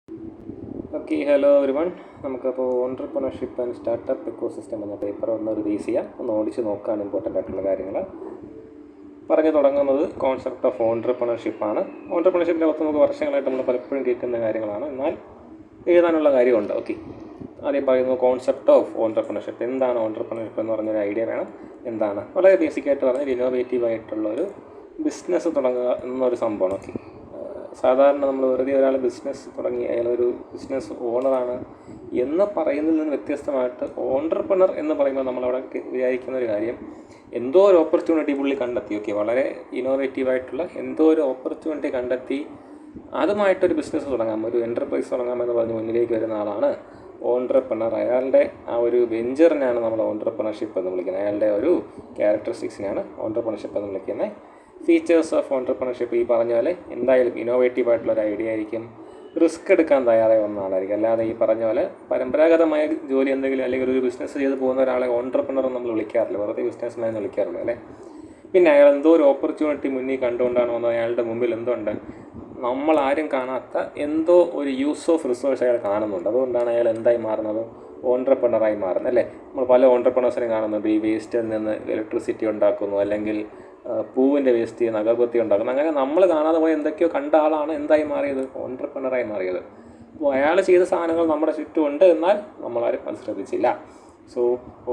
Okay, hello every one. നമുക്കപ്പോൾ entrepreneurship and startup ecosystem എന്ന paper ഒന്ന് റിലീസ് ചെയ്യാം, ഒന്ന് ഓടിച്ച് നോക്കുകയാണ് ഇമ്പോർട്ടൻ്റ് ആയിട്ടുള്ള കാര്യങ്ങൾ. പറഞ്ഞു തുടങ്ങുന്നത് കോൺസെപ്റ്റ് ഓഫ് ഓൺട്രപ്രണർഷിപ്പാണ്. ഓൺട്രപ്രണർഷിപ്പിൻ്റെ അകത്ത് നമുക്ക് വർഷങ്ങളായിട്ട് നമ്മൾ പലപ്പോഴും കേൾക്കുന്ന കാര്യങ്ങളാണ്, എന്നാൽ എഴുതാനുള്ള കാര്യമുണ്ട്. ഓക്കെ, ആദ്യം പറയുന്നത് കോൺസെപ്റ്റ് ഓഫ് ഓൺട്രപ്രണർഷിപ്പ്. എന്താണ് ഓൺട്രപ്രണർഷിപ്പ് എന്ന് പറഞ്ഞൊരു ഐഡിയ വേണം. എന്താണ് വളരെ ബേസിക്കായിട്ട് പറഞ്ഞാൽ ഇന്നോവേറ്റീവായിട്ടുള്ളൊരു ബിസിനസ് തുടങ്ങുക എന്നൊരു സംഭവമാണ്. ഓക്കെ, സാധാരണ നമ്മൾ വെറുതെ ഒരാൾ ബിസിനസ് തുടങ്ങി അയാളൊരു ബിസിനസ് ഓണറാണ് എന്ന് പറയുന്നതിൽ നിന്ന് വ്യത്യസ്തമായിട്ട് ഓൺട്രപ്രണർ എന്ന് പറയുമ്പോൾ നമ്മളവിടെ വിചാരിക്കുന്ന ഒരു കാര്യം, എന്തോ ഒരു ഓപ്പർച്യൂണിറ്റി പുള്ളി കണ്ടെത്തി. ഓക്കെ, വളരെ ഇന്നോവേറ്റീവായിട്ടുള്ള എന്തോ ഒരു ഓപ്പർച്യൂണിറ്റി കണ്ടെത്തി അതുമായിട്ടൊരു ബിസിനസ് തുടങ്ങാം, ഒരു എൻ്റർപ്രൈസ് തുടങ്ങാമെന്ന് പറഞ്ഞ് മുന്നിലേക്ക് വരുന്ന ആളാണ് ഓൺട്രപ്രണർ. അയാളുടെ ആ ഒരു വെഞ്ചറിനാണ് നമ്മൾ ഓൺട്രപ്രണർഷിപ്പ് എന്ന് വിളിക്കുന്നത്. അയാളുടെ ഒരു ക്യാരക്ടറിസ്റ്റിക്സിനാണ് ഓൺട്രപ്രണർഷിപ്പ് എന്ന് വിളിക്കുന്നത്. ഫീച്ചേഴ്സ് ഓഫ് ഓൺട്രപ്രണർഷിപ്പ് ഈ പറഞ്ഞ പോലെ എന്തായാലും ഇന്നോവേറ്റീവ് ആയിട്ടുള്ളൊരു ഐഡിയ ആയിരിക്കും, റിസ്ക് എടുക്കാൻ തയ്യാറായി വന്ന ആളായിരിക്കും. അല്ലാതെ ഈ പറഞ്ഞ പോലെ പരമ്പരാഗതമായ ജോലി എന്തെങ്കിലും അല്ലെങ്കിൽ ഒരു ബിസിനസ് ചെയ്ത് പോകുന്ന ഒരാളെ ഓൺട്രപ്രണർ നമ്മൾ വിളിക്കാറില്ല, വെറുതെ ബിസിനസ് എന്ന് വിളിക്കാറുള്ളൂ അല്ലേ. പിന്നെ അയാൾ എന്തോ ഒരു ഓപ്പർച്യൂണിറ്റി മുന്നിൽ കണ്ടുകൊണ്ടാണ് വന്നത്. അയാളുടെ മുമ്പിൽ എന്തുണ്ട്, നമ്മളാരും കാണാത്ത എന്തോ ഒരു യൂസ് ഓഫ് റിസോഴ്സ് അയാൾ കാണുന്നുണ്ട്. അതുകൊണ്ടാണ് അയാൾ എന്തായി മാറുന്നത്, ഓൺട്രപ്രണറായി മാറുന്നത് അല്ലേ. നമ്മൾ പല ഓൺട്രപ്രണേഴ്സിനെ കാണുന്നുണ്ട്, ഈ വേസ്റ്റിൽ നിന്ന് ഇലക്ട്രിസിറ്റി ഉണ്ടാക്കുന്നു, അല്ലെങ്കിൽ പൂവിൻ്റെ വേസ്റ്റ് ചെയ്യുന്ന അഗർബത്തി ഉണ്ടാക്കുന്നു. അങ്ങനെ നമ്മൾ കാണാതെ പോയി എന്തൊക്കെയോ കണ്ട ആളാണ് എന്തായി മാറിയത്, ഓൺട്രപ്രണറായി മാറിയത്. അപ്പോൾ അയാൾ ചെയ്ത സാധനങ്ങൾ നമ്മുടെ ചുറ്റുമുണ്ട്, എന്നാൽ നമ്മളാരും അത് ശ്രദ്ധിച്ചില്ല. സോ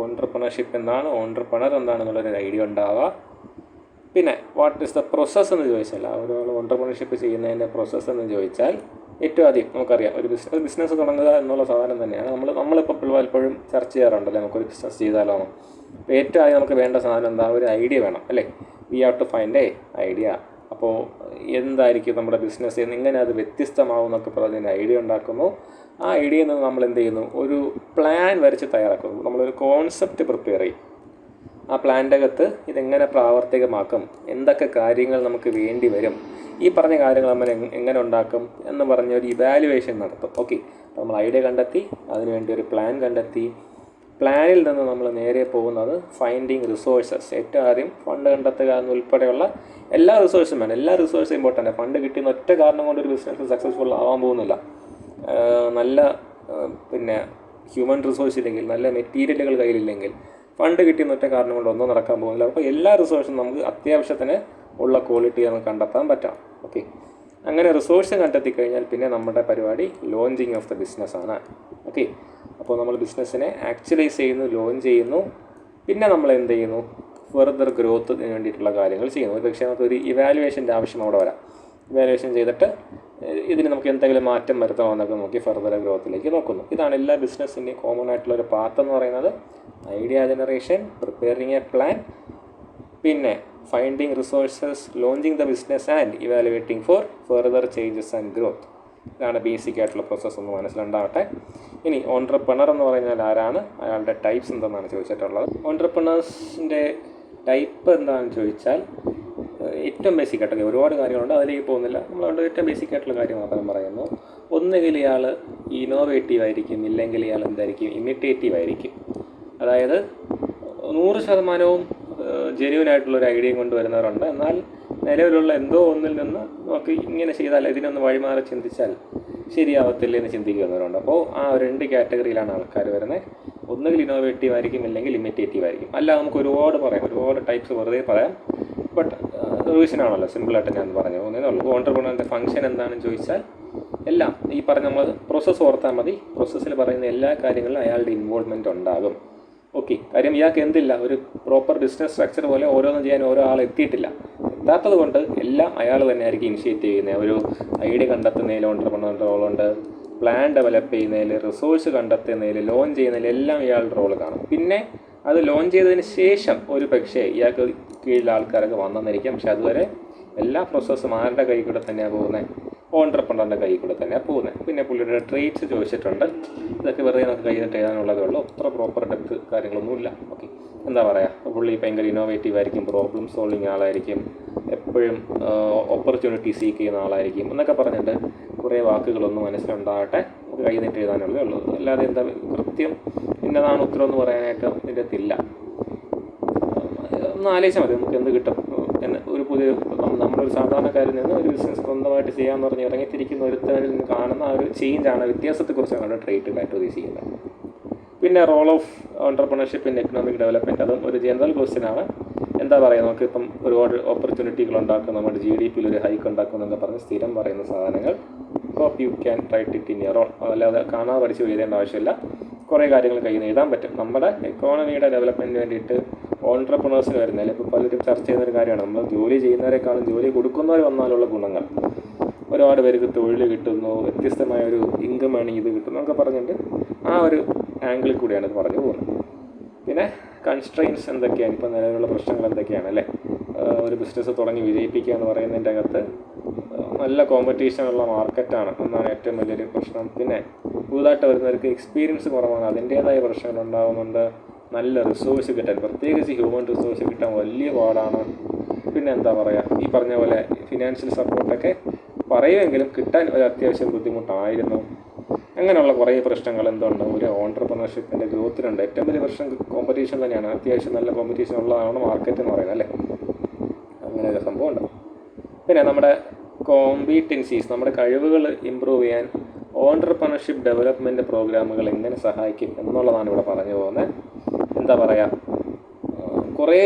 ഓൺട്രപ്രണർഷിപ്പ് എന്താണ്, ഓൺട്രപ്രണർ എന്താണെന്നുള്ളൊരു ഐഡിയ ഉണ്ടാവുക. പിന്നെ വാട്ട് ഈസ് ദ പ്രോസസ്സ് എന്ന് ചോദിച്ചാൽ, ഒരാൾ ഓൺട്രപ്രണർഷിപ്പ് ചെയ്യുന്നതിൻ്റെ പ്രോസസ്സ് എന്ന് ചോദിച്ചാൽ, ഏറ്റവും ആദ്യം നമുക്കറിയാം ഒരു ബിസിനസ് തുടങ്ങുക എന്നുള്ള സാധനം തന്നെയാണ് നമ്മളിപ്പോൾ പലപ്പോഴും ചർച്ച ചെയ്യാറുണ്ടല്ലോ, നമുക്കൊരു ബിസിനസ് ചെയ്താലോ. അപ്പോൾ ഏറ്റവും ആദ്യം നമുക്ക് വേണ്ട സാധനം എന്താ, ഒരു ഐഡിയ വേണം അല്ലേ. We have to find idea. അപ്പോൾ എന്തായിരിക്കും നമ്മുടെ ബിസിനസ്, എങ്ങനെ അത് വ്യത്യസ്തമാവും എന്നൊക്കെ പറഞ്ഞ് ഐഡിയ ഉണ്ടാക്കുന്നു. ആ ഐഡിയയിൽ നിന്ന് നമ്മൾ എന്ത് ചെയ്യുന്നു, ഒരു പ്ലാൻ വരച്ച് തയ്യാറാക്കുന്നു. നമ്മളൊരു കോൺസെപ്റ്റ് പ്രിപ്പയർ ചെയ്യും. ആ പ്ലാൻ്റെ അകത്ത് ഇതെങ്ങനെ പ്രാവർത്തികമാക്കും, എന്തൊക്കെ കാര്യങ്ങൾ നമുക്ക് വേണ്ടി വരും, ഈ പറഞ്ഞ കാര്യങ്ങൾ നമ്മൾ എങ്ങനെ ഉണ്ടാക്കും എന്ന് പറഞ്ഞ ഒരു ഇവാലുവേഷൻ നടത്തും. ഓക്കെ, അപ്പോൾ നമ്മൾ ഐഡിയ കണ്ടെത്തി, അതിനുവേണ്ടി ഒരു പ്ലാൻ കണ്ടെത്തി. പ്ലാനിൽ നിന്ന് നമ്മൾ നേരെ പോകുന്നത് ഫൈൻഡിങ് റിസോഴ്സസ്. ഏറ്റവും ആദ്യം ഫണ്ട് കണ്ടെത്തുക എന്നുൾപ്പെടെയുള്ള എല്ലാ റിസോഴ്സും വേണം. എല്ലാ റിസോഴ്സും ഇമ്പോർട്ടൻ്റ്. ഫണ്ട് കിട്ടിയെന്ന് ഒറ്റ കാരണം കൊണ്ട് ഒരു ബിസിനസ് സക്സസ്ഫുൾ ആവാൻ പോകുന്നില്ല. നല്ല പിന്നെ ഹ്യൂമൻ റിസോഴ്സ് ഇല്ലെങ്കിൽ, നല്ല മെറ്റീരിയലുകൾ കയ്യിലില്ലെങ്കിൽ, ഫണ്ട് കിട്ടിയെന്ന് ഒറ്റ കാരണം കൊണ്ട് ഒന്നും നടക്കാൻ പോകുന്നില്ല. അപ്പോൾ എല്ലാ റിസോഴ്സും നമുക്ക് അത്യാവശ്യത്തിന് ഉള്ള ക്വാളിറ്റി നമുക്ക് കണ്ടെത്താൻ പറ്റാം. ഓക്കെ, അങ്ങനെ റിസോഴ്സ് കണ്ടെത്തി കഴിഞ്ഞാൽ പിന്നെ നമ്മുടെ പരിപാടി ലോഞ്ചിങ് ഓഫ് ദ ബിസിനസ്സാണ്. ഓക്കെ, അപ്പോൾ നമ്മൾ ബിസിനസ്സിനെ ആക്ച്വലൈസ് ചെയ്യുന്നു, ലോഞ്ച് ചെയ്യുന്നു. പിന്നെ നമ്മൾ എന്ത് ചെയ്യുന്നു, ഫെർദർ ഗ്രോത്തിന് വേണ്ടിയിട്ടുള്ള കാര്യങ്ങൾ ചെയ്യുന്നു. ഒരു പക്ഷേ നമുക്കൊരു ഇവാലുവേഷൻ്റെ ആവശ്യം അവിടെ വരാം. ഇവാലുവേഷൻ ചെയ്തിട്ട് ഇതിന് നമുക്ക് എന്തെങ്കിലും മാറ്റം വരുത്തണമെന്നൊക്കെ നോക്കി ഫെർദർ ഗ്രോത്തിലേക്ക് നോക്കുന്നു. ഇതാണ് എല്ലാ ബിസിനസ്സിൻ്റെയും കോമൺ ആയിട്ടുള്ളൊരു പാത്ത് എന്ന് പറയുന്നത്. Idea generation, preparing a plan, പിന്നെ finding resources, launching the business and evaluating for further changes and growth. ഇതാണ് ബേസിക് ആയിട്ടുള്ള പ്രോസസ്സ്, ഒന്ന് മനസ്സിലുണ്ടാവട്ടെ. ഇനി ഓൺട്രപ്രണർ എന്ന് പറഞ്ഞാൽ ആരാണ്, അയാളുടെ ടൈപ്സ് എന്തെന്നാണ് ചോദിച്ചിട്ടുള്ളത്. ഓൺട്രപ്രണേഴ്സിൻ്റെ ടൈപ്പ് എന്താണെന്ന് ചോദിച്ചാൽ ഏറ്റവും ബേസിക് ആയിട്ടൊക്കെ ഒരുപാട് കാര്യങ്ങളുണ്ട്, അതിലേക്ക് പോകുന്നില്ല. നമ്മളുകൊണ്ട് ഏറ്റവും ബേസിക് ആയിട്ടുള്ള കാര്യം മാത്രം പറയുന്നു. ഒന്നുകിൽ ഇയാൾ ഇന്നോവേറ്റീവ് ആയിരിക്കും, ഇല്ലെങ്കിൽ ഇയാൾ എന്തായിരിക്കും, ഇമിറ്റേറ്റീവ് ആയിരിക്കും. അതായത് 100% ജെന്യൂൻ ആയിട്ടുള്ളൊരു ഐഡിയയും കൊണ്ടുവരുന്നവരുണ്ട്, എന്നാൽ നിലവിലുള്ള എന്തോ ഒന്നിൽ നിന്ന് നമുക്ക് ഇങ്ങനെ ചെയ്താൽ, ഇതിനൊന്ന് വഴിമാറി ചിന്തിച്ചാൽ ശരിയാവത്തില്ല എന്ന് ചിന്തിക്കുന്നവരുണ്ട്. അപ്പോൾ ആ രണ്ട് കാറ്റഗറിയിലാണ് ആൾക്കാർ വരുന്നത്. ഒന്നുകിൽ ഇന്നോവേറ്റീവ് ആയിരിക്കും, അല്ലെങ്കിൽ ഇമിറ്റേറ്റീവ് ആയിരിക്കും. അല്ല, നമുക്ക് ഒരുപാട് പറയാം, ഒരുപാട് ടൈപ്സ് വെറുതെ പറയാം. ബട്ട് റിവിഷനാണല്ലോ, സിമ്പിളായിട്ട് ഞാൻ പറഞ്ഞു പോകുന്നതേ ഉള്ളൂ. ഓൺട്രപ്രണറിൻ്റെ ഫംഗ്ഷൻ എന്താണെന്ന് ചോദിച്ചാൽ എല്ലാം ഈ പറഞ്ഞ നമ്മൾ പ്രോസസ്സ് ഓർത്താൽ മതി. പ്രോസസ്സിൽ പറയുന്ന എല്ലാ കാര്യങ്ങളിലും അയാളുടെ ഇൻവോൾവ്മെൻറ്റ് ഉണ്ടാകും. ഓക്കെ, കാര്യം ഇയാൾക്ക് എന്തില്ല, ഒരു പ്രോപ്പർ ബിസിനസ് സ്ട്രക്ചർ പോലെ ഓരോന്നും ചെയ്യാൻ ഓരോ ആൾ എത്തിയിട്ടില്ല. എത്താത്തത് കൊണ്ട് എല്ലാം അയാൾ തന്നെ ആയിരിക്കും ഇനിഷ്യേറ്റ് ചെയ്യുന്നത്. ഒരു ഐഡിയ കണ്ടെത്തുന്നതിൽ ഓൺട്രപ്രണറിൻ്റെ റോളുണ്ട്, പ്ലാൻ ഡെവലപ്പ് ചെയ്യുന്നതിൽ, റിസോഴ്സ് കണ്ടെത്തുന്നതിൽ, ലോഞ്ച് ചെയ്യുന്നതിൽ എല്ലാം ഇയാളുടെ റോൾ കാണും. പിന്നെ അത് ലോഞ്ച് ചെയ്തതിന് ശേഷം ഒരു പക്ഷേ ഇയാൾക്ക് കീഴിൽ ആൾക്കാരൊക്കെ വന്നെന്നിരിക്കും. പക്ഷെ അതുവരെ എല്ലാ പ്രോസസ്സും ആരുടെ കൈ കൂടെ തന്നെയാണ് പോകുന്നത്, ഓൺട്രപ്രണറിൻ്റെ കൈ കൂടെ തന്നെയാണ് പോകുന്നത്. പിന്നെ പുള്ളിയുടെ ട്രേറ്റ്സ് ചോദിച്ചിട്ടുണ്ട്, ഇതൊക്കെ വെറുതെ നമുക്ക് കൈയിട്ട് എഴുതാനുള്ളതേ ഉള്ളൂ, അത്ര പ്രോപ്പർ ഡെപ്ത് കാര്യങ്ങളൊന്നുമില്ല. ഓക്കെ, എന്താ പറയുക, പുള്ളി ഭയങ്കര ഇന്നോവേറ്റീവ് ആയിരിക്കും, പ്രോബ്ലം സോൾവിങ് ആളായിരിക്കും, എപ്പോഴും ഓപ്പർച്യൂണിറ്റി സീക്ക് ചെയ്യുന്ന ആളായിരിക്കും എന്നൊക്കെ പറഞ്ഞിട്ട് കുറേ വാക്കുകളൊന്നും മനസ്സിലുണ്ടാകട്ടെ, നമുക്ക് കൈ നീട്ടി എഴുതാനുള്ളതേ ഉള്ളൂ. അല്ലാതെ എന്താ കൃത്യം ഇന്നതാണ് ഉത്തരം എന്ന് പറയാനായിട്ട് ഇതിൻ്റെ അകത്തില്ല. ഒന്ന് ആലോചിച്ചാൽ മതി, നമുക്ക് എന്ത് കിട്ടും. ഒരു പുതിയ നമ്മളൊരു സാധാരണക്കാരിൽ നിന്ന് ഒരു ബിസിനസ് സ്വന്തമായിട്ട് ചെയ്യാമെന്ന് പറഞ്ഞ് ഇറങ്ങിത്തിരിക്കുന്ന ഒരുത്തരിൽ നിന്ന് കാണുന്ന ആ ഒരു ചേഞ്ചാണ്, വ്യത്യാസത്തെക്കുറിച്ചാണ് ട്രേഡ് കാറ്റഗറൈസ് ചെയ്യുന്നത്. പിന്നെ role of entrepreneurship in economic development, അതും ഒരു ജനറൽ ക്വസ്റ്റ്യനാണ്. എന്താ പറയുക, നമുക്കിപ്പം ഒരുപാട് ഓപ്പർച്യൂണിറ്റികൾ ഉണ്ടാക്കും, നമ്മുടെ GDP-യിൽ ഒരു ഹൈക്ക് ഉണ്ടാക്കും എന്നൊക്കെ പറഞ്ഞ് സ്ഥിരം പറയുന്ന സാധനങ്ങൾ. Hope you can write it in your own. അല്ലാതെ കാണാതെ പഠിച്ച് എഴുതേണ്ട ആവശ്യമില്ല, കുറേ കാര്യങ്ങൾ കയ്യിൽ നിന്ന് എഴുതാൻ പറ്റും. നമ്മുടെ എക്കോണമിയുടെ ഡെവലപ്മെൻറ്റിന് വേണ്ടിയിട്ട് ഓൺട്രപ്രണേഴ്സിന് വരുന്നില്ല. ഇപ്പോൾ പലരും ചർച്ച ചെയ്യുന്നൊരു കാര്യമാണ്, നമ്മൾ ജോലി ചെയ്യുന്നവരെക്കാളും ജോലി കൊടുക്കുന്നവർ വന്നാലുള്ള ഗുണങ്ങൾ. ഒരുപാട് പേർക്ക് തൊഴിൽ കിട്ടുന്നു, വ്യത്യസ്തമായ ഒരു ഇൻകം ഇത് കിട്ടുന്നു എന്നൊക്കെ പറഞ്ഞിട്ട് ആ ഒരു ആംഗിളിൽ കൂടിയാണ് ഇത് പറഞ്ഞു പോകുന്നത്. പിന്നെ കൺസ്ട്രെയിൻസ് എന്തൊക്കെയാണ്, ഇപ്പോൾ നിലവിലുള്ള പ്രശ്നങ്ങൾ എന്തൊക്കെയാണ് അല്ലേ. ഒരു ബിസിനസ് തുടങ്ങി വിജയിപ്പിക്കുക എന്ന് പറയുന്നതിൻ്റെ അകത്ത് നല്ല കോമ്പറ്റീഷനുള്ള മാർക്കറ്റാണ് എന്നാണ് ഏറ്റവും വലിയൊരു പ്രശ്നം. പിന്നെ പുതുതായിട്ട് വരുന്നവർക്ക് എക്സ്പീരിയൻസ് കുറവാണ്, അതിൻ്റേതായ പ്രശ്നങ്ങൾ ഉണ്ടാകുന്നുണ്ട്. നല്ല റിസോഴ്സ് കിട്ടാൻ, പ്രത്യേകിച്ച് ഹ്യൂമൻ റിസോഴ്സ് കിട്ടാൻ വലിയ പാടാണ്. പിന്നെ എന്താ പറയുക, ഈ പറഞ്ഞ പോലെ ഫിനാൻഷ്യൽ സപ്പോർട്ടൊക്കെ പറയുമെങ്കിലും കിട്ടാൻ ഒരു അത്യാവശ്യം ബുദ്ധിമുട്ടായിരുന്നു. അങ്ങനെയുള്ള കുറേ പ്രശ്നങ്ങൾ എന്തുണ്ട് ഒരു ഓൺട്രപ്രണർഷിപ്പിൻ്റെ ഗ്രോത്തിനുണ്ട്. ഏറ്റവും വലിയ പ്രശ്നം കോമ്പറ്റീഷൻ തന്നെയാണ്. അത്യാവശ്യം നല്ല കോമ്പറ്റീഷൻ ഉള്ളതാണ് മാർക്കറ്റ് എന്ന് പറയുന്നത് അല്ലേ. അങ്ങനെ ഒരു സംഭവം ഉണ്ട്. പിന്നെ നമ്മുടെ കോമ്പീറ്റൻസീസ്, നമ്മുടെ കഴിവുകൾ ഇമ്പ്രൂവ് ചെയ്യാൻ ഓൺട്രപ്രണർഷിപ്പ് ഡെവലപ്മെൻറ്റ് പ്രോഗ്രാമുകൾ എങ്ങനെ സഹായിക്കും എന്നുള്ളതാണ് ഇവിടെ പറഞ്ഞു പോകുന്നത്. എന്താ പറയുക, കുറേ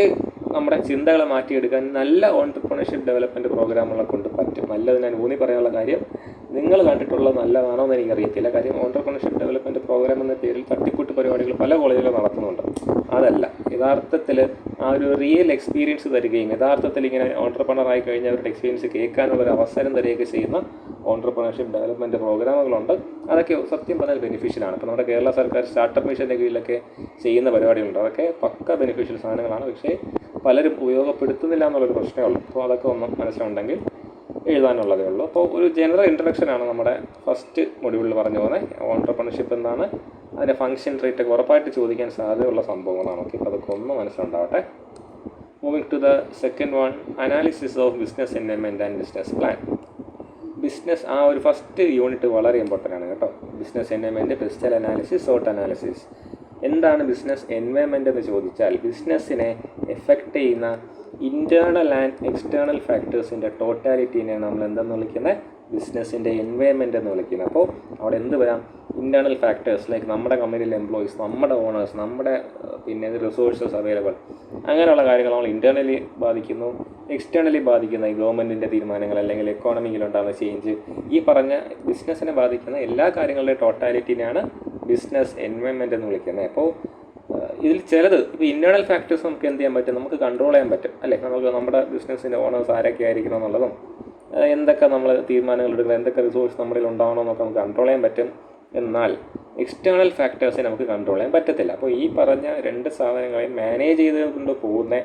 നമ്മുടെ ചിന്തകളെ മാറ്റിയെടുക്കാൻ നല്ല ഓൺട്രപ്രണർഷിപ്പ് ഡെവലപ്മെൻറ്റ് പ്രോഗ്രാമുകളെ കൊണ്ട് പറ്റും. നല്ലത് ഞാൻ ഊന്നി പറയാനുള്ള കാര്യം, നിങ്ങൾ കണ്ടിട്ടുള്ളത് നല്ലതാണോ എന്ന് എനിക്കറിയത്തില്ല. കാര്യം ഓൺട്രപ്രണർഷിപ്പ് ഡെവലപ്മെൻറ്റ് പ്രോഗ്രാം എന്ന പേരിൽ തട്ടിക്കൂട്ട് പരിപാടികൾ പല കോളേജുകളും നടത്തുന്നുണ്ട്. അതല്ല, യഥാർത്ഥത്തിൽ ആ ഒരു റിയൽ എക്സ്പീരിയൻസ് തരികയും യഥാർത്ഥത്തിൽ ഇങ്ങനെ ഓൺട്രപ്രണറായി കഴിഞ്ഞവരുടെ എക്സ്പീരിയൻസ് കേൾക്കാനുള്ളൊരു അവസരം തരികയൊക്കെ ചെയ്യുന്ന ഓൺട്രപ്രണർഷിപ്പ് ഡെവലപ്മെൻറ്റ് പ്രോഗ്രാമുകളുണ്ട്. അതൊക്കെ സത്യം പറഞ്ഞാൽ ബെനിഫിഷ്യലാണ്. ഇപ്പോൾ നമ്മുടെ കേരള സർക്കാർ സ്റ്റാർട്ടപ്പ് മിഷൻ്റെ കീഴിലൊക്കെ ചെയ്യുന്ന പരിപാടികളുണ്ട്. അതൊക്കെ പക്ക ബെനിഫിഷ്യൽ സാധനങ്ങളാണ്. പക്ഷേ പലരും ഉപയോഗപ്പെടുത്തുന്നില്ല എന്നുള്ളൊരു പ്രശ്നമേ ഉള്ളൂ. അപ്പോൾ അതൊക്കെ ഒന്ന് മനസ്സിലുണ്ടെങ്കിൽ എഴുതാനുള്ളതേ ഉള്ളൂ. അപ്പോൾ ഒരു ജനറൽ ഇൻട്രഡക്ഷനാണ് നമ്മുടെ ഫസ്റ്റ് മൊഡ്യൂളിൽ പറഞ്ഞു പോകുന്നത്. ഓൺട്രപ്രണർഷിപ്പ് എന്താണ്, അതിൻ്റെ ഫംഗ്ഷൻ, റേറ്റ് ഒക്കെ ഉറപ്പായിട്ട് ചോദിക്കാൻ സാധ്യതയുള്ള സംഭവങ്ങളാണ്. ഓക്കെ, അപ്പോൾ അതൊക്കെ ഒന്ന് മനസ്സിലുണ്ടാവട്ടെ. Moving to the second one, analysis of business environment and business plan. Business, ആ ഒരു ഫസ്റ്റ് യൂണിറ്റ് വളരെ ഇമ്പോർട്ടൻ്റ് ആണ് കേട്ടോ. ബിസിനസ് എൻവയൺമെൻറ്റ്, പെസ്റ്റൽ അനാലിസിസ്, സോട്ട് അനാലിസിസ്. എന്താണ് ബിസിനസ് എൻവയൺമെൻറ്റ് എന്ന് ചോദിച്ചാൽ, ബിസിനസ്സിനെ എഫക്റ്റ് ചെയ്യുന്ന ഇൻറ്റേർണൽ ആൻഡ് എക്സ്റ്റേണൽ ഫാക്ടേഴ്സിൻ്റെ ടോട്ടാലിറ്റീനെയാണ് നമ്മൾ എന്തെന്ന് വിളിക്കുന്നത്, ബിസിനസ്സിൻ്റെ എൻവയൺമെൻറ്റ് എന്ന് വിളിക്കുന്നത്. അപ്പോൾ അവിടെ എന്ത് വരാം, ഇൻറ്റേർണൽ ഫാക്ടേഴ്സ് ലൈക്ക് നമ്മുടെ കമ്പനിയിലെ എംപ്ലോയീസ്, നമ്മുടെ ഓണേഴ്സ്, നമ്മുടെ പിന്നെ റിസോഴ്സസ് അവൈലബിൾ, അങ്ങനെയുള്ള കാര്യങ്ങൾ നമ്മൾ ഇൻറ്റേർണലി ബാധിക്കുന്നു. എക്സ്റ്റേണലി ബാധിക്കുന്ന ഈ ഗവൺമെൻറ്റിൻ്റെ തീരുമാനങ്ങൾ അല്ലെങ്കിൽ എക്കോണമിയിലുണ്ടാകുന്ന ചേഞ്ച്, ഈ പറഞ്ഞ ബിസിനസ്സിനെ ബാധിക്കുന്ന എല്ലാ കാര്യങ്ങളുടെയും ടോട്ടാലിറ്റീനെയാണ് ബിസിനസ് എൻവയൺമെൻറ്റ് എന്ന് വിളിക്കുന്നത്. അപ്പോൾ ഇതിൽ ചിലത് ഇപ്പോൾ ഇൻറ്റേർണൽ ഫാക്ടേഴ്സ് നമുക്ക് എന്ത് ചെയ്യാൻ പറ്റും, നമുക്ക് കൺട്രോൾ ചെയ്യാൻ പറ്റും അല്ലേ. നമുക്ക് നമ്മുടെ ബിസിനസ്സിൻ്റെ ഓണേഴ്സ് ആരൊക്കെ ആയിരിക്കണം എന്നുള്ളതും എന്തൊക്കെ നമ്മൾ തീരുമാനങ്ങൾ എടുക്കുന്നത്, എന്തൊക്കെ റിസോഴ്സ് നമ്മുടെ ഉണ്ടാവണമെന്നൊക്കെ നമുക്ക് കൺട്രോൾ ചെയ്യാൻ പറ്റും. എന്നാൽ എക്സ്റ്റേണൽ ഫാക്ടേഴ്സിനെ നമുക്ക് കൺട്രോൾ ചെയ്യാൻ പറ്റത്തില്ല. അപ്പോൾ ഈ പറഞ്ഞ രണ്ട് സാധനങ്ങളെയും മാനേജ് ചെയ്തുകൊണ്ട് പോകുന്ന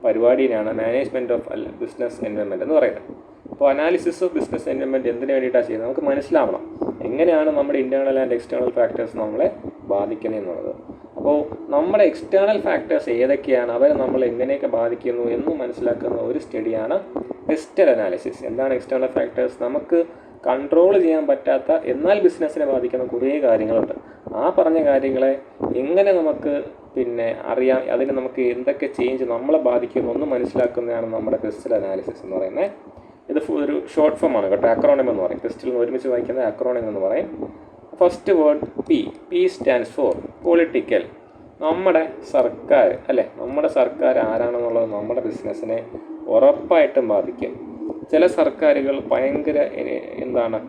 പരിപാടിയാണ് മാനേജ്മെൻറ്റ് ഓഫ് ബിസിനസ് എൻവയൺമെൻറ്റ് എന്ന് പറയുന്നത്. അപ്പോൾ അനാലിസിസ് ഓഫ് ബിസിനസ് എൻവയൺമെൻറ്റ് എന്തിനു വേണ്ടിയിട്ടാണ് ചെയ്യുന്നത്, നമുക്ക് മനസ്സിലാവണം എങ്ങനെയാണ് നമ്മുടെ ഇൻറ്റേർണൽ ആൻഡ് എക്സ്റ്റേണൽ ഫാക്ടേഴ്സ് നമ്മളെ ബാധിക്കുന്നത് എന്നുള്ളത്. അപ്പോൾ നമ്മുടെ എക്സ്റ്റേണൽ ഫാക്ടേഴ്സ് ഏതൊക്കെയാണ്, അവരെ നമ്മൾ എങ്ങനെയൊക്കെ ബാധിക്കുന്നു എന്ന് മനസ്സിലാക്കുന്ന ഒരു സ്റ്റഡിയാണ് പെസ്റ്റൽ അനാലിസിസ്. എന്താണ് എക്സ്റ്റേണൽ ഫാക്ടേഴ്സ്, നമുക്ക് കൺട്രോൾ ചെയ്യാൻ പറ്റാത്ത എന്നാൽ ബിസിനസ്സിനെ ബാധിക്കുന്ന കുറേ കാര്യങ്ങളുണ്ട്. ആ പറഞ്ഞ കാര്യങ്ങളെ എങ്ങനെ നമുക്ക് പിന്നെ അറിയാം, അതിന് നമുക്ക് എന്തൊക്കെ ചേഞ്ച് നമ്മളെ ബാധിക്കുന്നു എന്ന് മനസ്സിലാക്കുന്നതാണ് നമ്മുടെ പെസ്റ്റൽ അനാലിസിസ് എന്ന് പറയുന്നത്. ഇത് ഒരു ഷോർട്ട് ഫോം ആണ് കേട്ടോ, അക്രോണിം എന്ന് പറയും. പെസ്റ്റിൽ നിന്ന് ഒരുമിച്ച് വായിക്കുന്നത് അക്രോണിം എന്ന് പറയും. First word P stands for political. നമ്മുടെ സർക്കാർ അല്ലേ, നമ്മുടെ സർക്കാർ ആരാണെന്നുള്ളത് നമ്മുടെ ബിസിനസ്സിനെ ഉറപ്പായിട്ടും ബാധിക്കും. ചില സർക്കാരുകൾ ഭയങ്കര